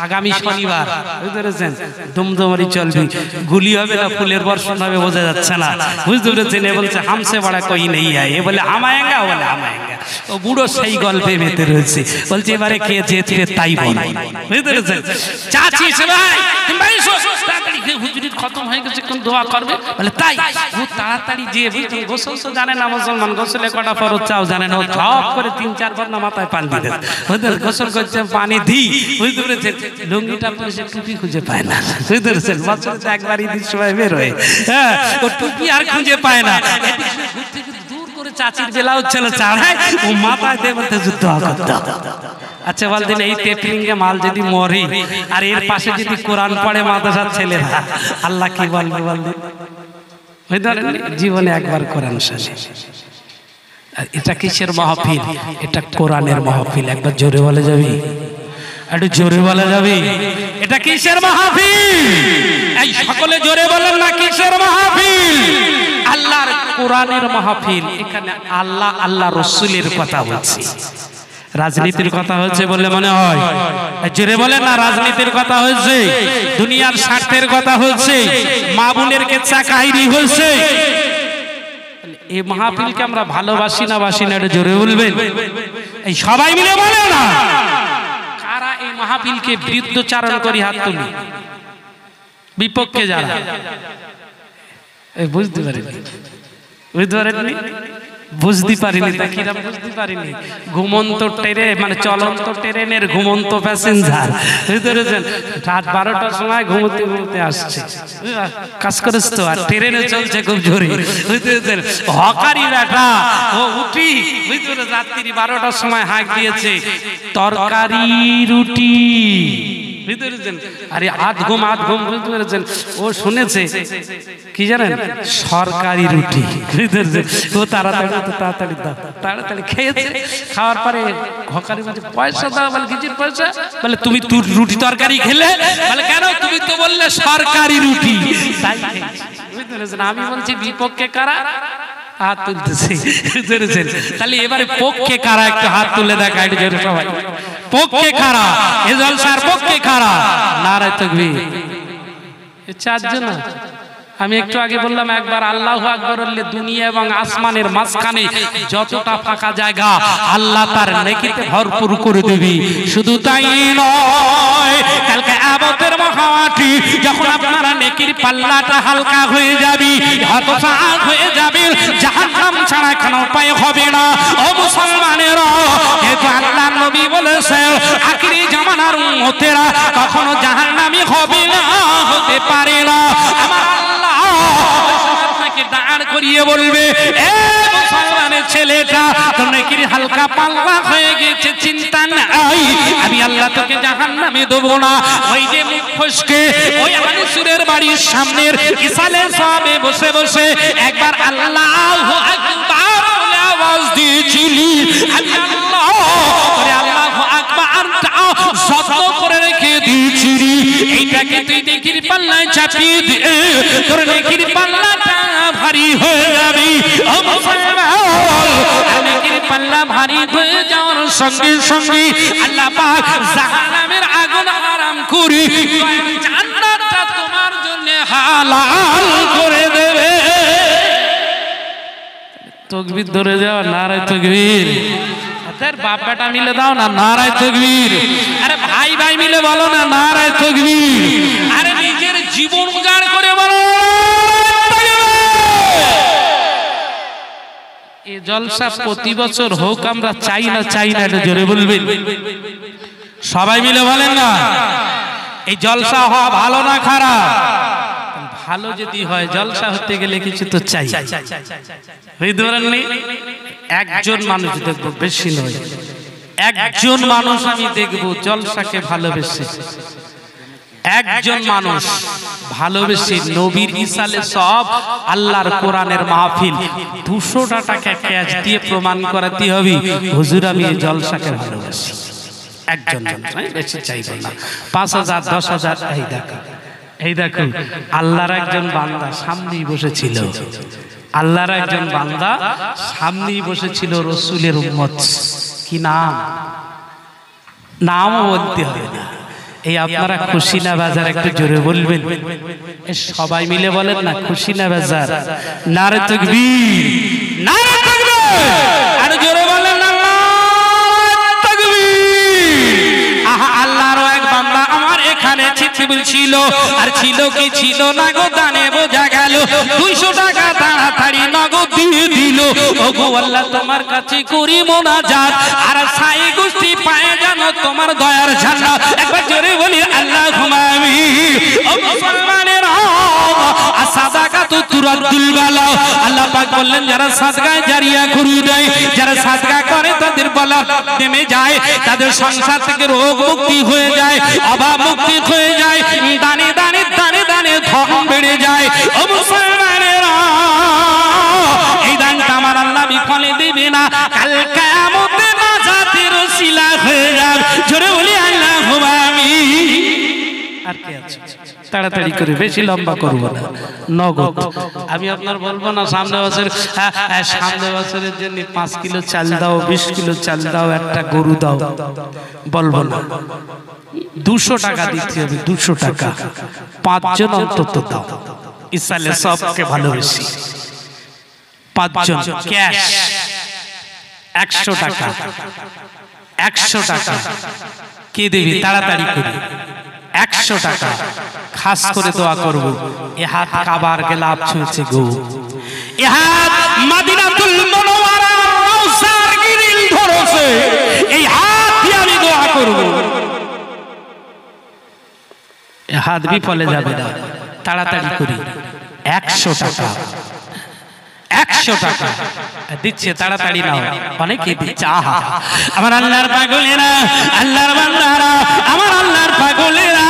আগামী শনিবার, বুঝতে পেরেছেন, দুমদুমারি চলবি, গুলি হবে না ফুলের বর্ষণ হবে, বোঝা যাচ্ছে না, বুঝতে পেরেছেন? এ বলছে হামসে বড়া কই নেই আয়, এ বলে আমায়েঙ্গা, বলে আমায়েঙ্গা। ও বুড়ো সেই গল্পে মেতে রয়েছে, বলছে এবারে কে জিতবে তাই বল, বুঝতে পেরেছেন? চাচি ভাই হুজুরির খতম হয়ে গেছে, কোন দোয়া করবে? বলে তাই। ও তাড়াতাড়ি যে গোসল তো জানে না মুসলমান, গোসলে কটা ফরজ চাও জানে না, ও ঝপ করে 3-4 বার না মাথায় পানি দিতে, বুঝতে গোসল করছে, পানি দিই, বুঝতে পেরেছেন? লুঙ্গিটা পরে সে টুপি খুঁজে পায় না, বুঝতে পেরেছেন? বছরে তো একবার ঈদের সময় বের হয়ে, হ্যাঁ, ও টুপি আর খুঁজে পায় না। দূর করে চাচির বেলাও ছিল চাড়ায়, ও মাথায় দিয়ে বলতে যুদ্ধ করতে। আচ্ছা বলতেন, এই টেপলিংয়ে মাল যদি মরি, আর এর পাশে যদি কোরআন পড়ে মাদ্রাসার ছেলেরা, আল্লাহ কি বলবে বলবেন? জীবনে একবার কোরআন শুনে। এটা কিসের মাহফিল? এটা কোরআনের মাহফিল। একবার জোরে বলে যাবি, একটু জোরে বলা যাবে, এটা কিসের মাহফিল? এই সকলে জোরে বলেন না, কিসের মাহফিল? আল্লাহর কোরআনের মাহফিল। এখানে আল্লাহ, আল্লাহ রসুলের কথা হচ্ছে, রাজনীতির কথা হচ্ছে বলে মনে হয়? জোরে বলেন না, রাজনীতির কথা হচ্ছে, দুনিয়ার স্বার্থের কথা হচ্ছে, মা বোনের কেচ্ছা কাহিনী হচ্ছে। এই মাহফিলকে আমরা ভালোবাসি না বাসি না, এটা জোরে বলবেন। এই সবাই মিলে বলে না, কারা এই মাহফিলকে বিরুদ্ধচারণ করি? হাত তুলি। বিপক্ষে যারা, বুঝতে পারিনি, বুঝতে পারেননি, বুঝতে পারিনি, তা কিরাম বুঝতে পারিনি? ঘুমন্ত ট্রেন, মানে চলন্ত ট্রেনের ঘুমন্ত প্যাসেঞ্জার, বুঝতে পেরেছেন? রাত 12টার সময় ঘুমোতে ঘুমোতে আসছে, কাজ করেছ তো, আর ট্রেনে চলছে খুব জোরে, বুঝতে পেরেছেন? হকারি বেটা ও উঠি, বুঝতে পেরেছেন? রাত্রি 12টার সময় হাঁক দিয়েছে, তরকারি রুটি, বুঝতে পেরেছেন? আরে আধ ঘুম, বুঝতে পেরেছেন? ও শুনেছে কি জানেন? সরকারি রুটি, বুঝতে পেরেছেন? ও তাড়াতাড়ি খেয়েছে। খাওয়ার পরে হকারি বলছে পয়সা দাও, বলে কিসের পয়সা? বলে তুমি রুটি তরকারি খেলে? বলে কেন? তুমি তো বললে সরকারি রুটি, তাই খেয়েছি, বুঝতে পেরেছেন? আমি বলছি বিপক্ষে কারা? হাত তুলতেছি, বুঝতে পেরেছেন? তাহলে এবারে পক্ষে কারা একটু হাত তুলে দেখা, একটু জোরে সবাই। পক্ষে কারা? এ জলসার পক্ষে কারা? নারায়ে তাকবীর। এই চারজন। আমি একটু আগে বললাম, একবার আল্লাহু আকবার বললে দুনিয়া এবং আসমানের মাঝখানে যতটা ফাঁকা জায়গা আল্লাহ তার নেকিতে ভরপুর করে দেবে। শুধু তাই নয়, কালকে কিয়ামতের মাঠে যখন আপনারা নেকির পাল্লাটা হালকা হয়ে যাবে, হতবাক হয়ে যাবে, জাহান্নাম ছাড়া কোনো উপায় হবে না। ও মুসলমানেরা, যেহেতু আল্লাহর নবী বলেছেন আখিরি জামানার উম্মতেরা কখনো জাহান্নামী হবে না, হতে পারে না। আমার দাঁড় করিয়ে বলবে, এ মুসলমানের ছেলেটা, তোর নেকির হালকা পাল্লা হয়ে গেছে, চিন্তা নাই, আমি আল্লাহ তোকে জাহান্নামে দেবো না। ওই যে মুখ ফসকে ওই আনিসুরের বাড়ির সামনের ইসালে সাহাবে বসে বসে একবার আল্লাহু আকবার বলে আওয়াজ দিয়েছিলি, আমি আল্লাহু আকবারটা যত্ন করে রেখে দিয়েছিলি, এইটাকে তুই নেকির পাল্লায় চাপিয়ে দিয়ে তোর নেকির পাল্লাটা ভারী হয়ে যাবে। ও মুসলমান, নেকির পাল্লা ভারী হয়ে যাওয়ার সঙ্গে সঙ্গে আল্লাহ পাক জাহান্নামের আগুন আরাম করে জান্নাতটা তোমার জন্য হালাল করে দেবে। তাকবীর ধরে যাও, নারায়ে তাকবীর। এত তার বাপ বেটা মিলে দাও না নারায়ে তাকবীর। আরে ভাই ভাই মিলে বলো না নারায়ে তাকবীর। আরে নিজের জীবন উজাড় করে বলো এই জলসা প্রতি বছর হোক, আমরা চাই না এটা জোরে বলবেন সবাই মিলে বলেন না। এই জলসা হওয়া ভালো না খারাপ? ভালো যদি হয় জলসা হতে গেলে কিছু তো চাই। একজন মানুষ দেখবো, বেশি নয়, একজন মানুষ আমি দেখবো জলসাকে ভালোবেসে, একজন মানুষ ভালোবেসে নবীর ইসালে সব আল্লাহর কোরআনের মাহফিল 200 টাকা ক্যাশ দিয়ে প্রমাণ করাতে হবে হুজুর আমি এই জলসাকে ভালোবাসি। একজন বেশি চাইবো না, 5000 10,000। এই দেখো আল্লাহর একজন বান্দা সামনেই বসেছিল, আল্লাহর একজন বান্দা সামনেই বসেছিল, রসুলের উম্মত। কি নাম? নামও বলতে হবে না। এই আপনারা খুশিনা বাজার একটু জোরে বলবেন, সবাই মিলে বলেন না খুশিনা বাজার। নারে তাকবীর, নারে তাকবীর, আর জোরে বলেন না নারে তাকবীর। আহা আল্লাহর এক বান্দা আমার এখানে ছিটবিল ছিল, আর ছিল কি ছিল না গো দানে বোঝা গেল, 200 টাকা তাড়াতাড়ি নগদ দিয়ে দিল। ওগো আল্লাহ তোমার কাছে করি মোনাজাত, আর সাই গুষ্টি পায়ে জানো তোমার দয়ার জান্নাত। একবার জোরে বলি আল্লাহুম্মা আমিন। ও মুসলমানেরা আসাদাকাতু তুরাদ্দুল বালা, আল্লাহ পাক বললেন যারা সাদকা জারিয়া করে দেয়, যারা সাদকা করে তাদের বালা নেমে যায়, তাদের সংসার থেকে রোগ মুক্তি হয়ে যায়, অভাব মুক্তি হয়ে যায়, দানে দানে দানে দানে ধন বেড়ে যায়। ও মুসলমানেরা এই দানটা আমার আল্লাহ বিফলে দেবে না, কাল কিয়ামতে নাজাতের ওসিলা হয়ে যাবে। জোরে বলি আল্লাহুম্মা আমিন। আর কে আছে? তাড়াতাড়ি করে, বেশি লম্বা করব না, নগদ। আমি আপনার বলবো না সামনে বছরের জন্য 5 কিলো চাল দাও, 20 কিলো চাল দাও, একটা গরু দাও, বলবো না। 200 টাকা দিতে হবে, 200 টাকা 5 জন অন্তত দাও। ইসালে সবকে ভালোবেসি, 5 জন ক্যাশ 100 টাকা, 100 টাকা কে দেবে? তাড়াতাড়ি করে 100 টাকা। খাস করে দোয়া করব, এ হাত কাবার গেলাপ ছুঁয়েছে গো, এ হাত মদিনাতুল মুনাওয়ারা রওজার গিরিল ধরেছে, এই হাত দিয়ে আমি দোয়া করব। এ হাত বিফলে যাবে না, তাড়াতাড়ি করি। 100 টাকা, 100 টাকা দিচ্ছে, তাড়াতাড়ি নাও। অনেকে দিচ্ছে। আহা আমার আল্লাহর পাগলেরা, আল্লাহর বান্দারা, আমার আল্লাহর পাগলেরা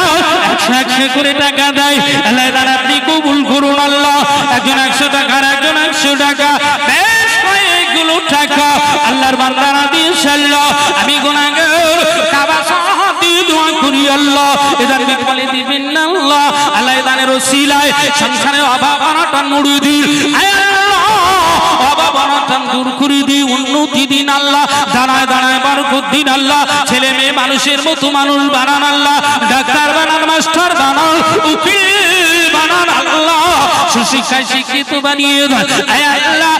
100 করে টাকা দেয়। আল্লাহ তাআলা আপনি কবুল করুন আল্লাহ। একজন 100 টাকা, একজন 100 টাকা, বেশ কয়েকগুলো টাকা আল্লাহর বান্দারা দিয়ে ইনশাআল্লাহ আমি গুনাহগার কাবা শরীফ দিয়ে দোয়া করি আল্লাহ এদের বিফলে দিবেন না আল্লাহ। আল্লাহ দানের ওসিলায় সংসারে অভাব অনটন মুড়ি দিন, অভাব অনটন দূর করে দিন, উন্নতি দিন আল্লাহ, দাঁড়ায় দাঁড়ায় বরকত দিন আল্লাহ, ছেলে মেয়ে মানুষের মতো মানুষ বানান আল্লাহ, ডাক্তার বানান, মাস্টার বানান, উকিল বানান আল্লাহ, সুশিক্ষায় শিক্ষিত বানিয়ে দেন আল্লাহ।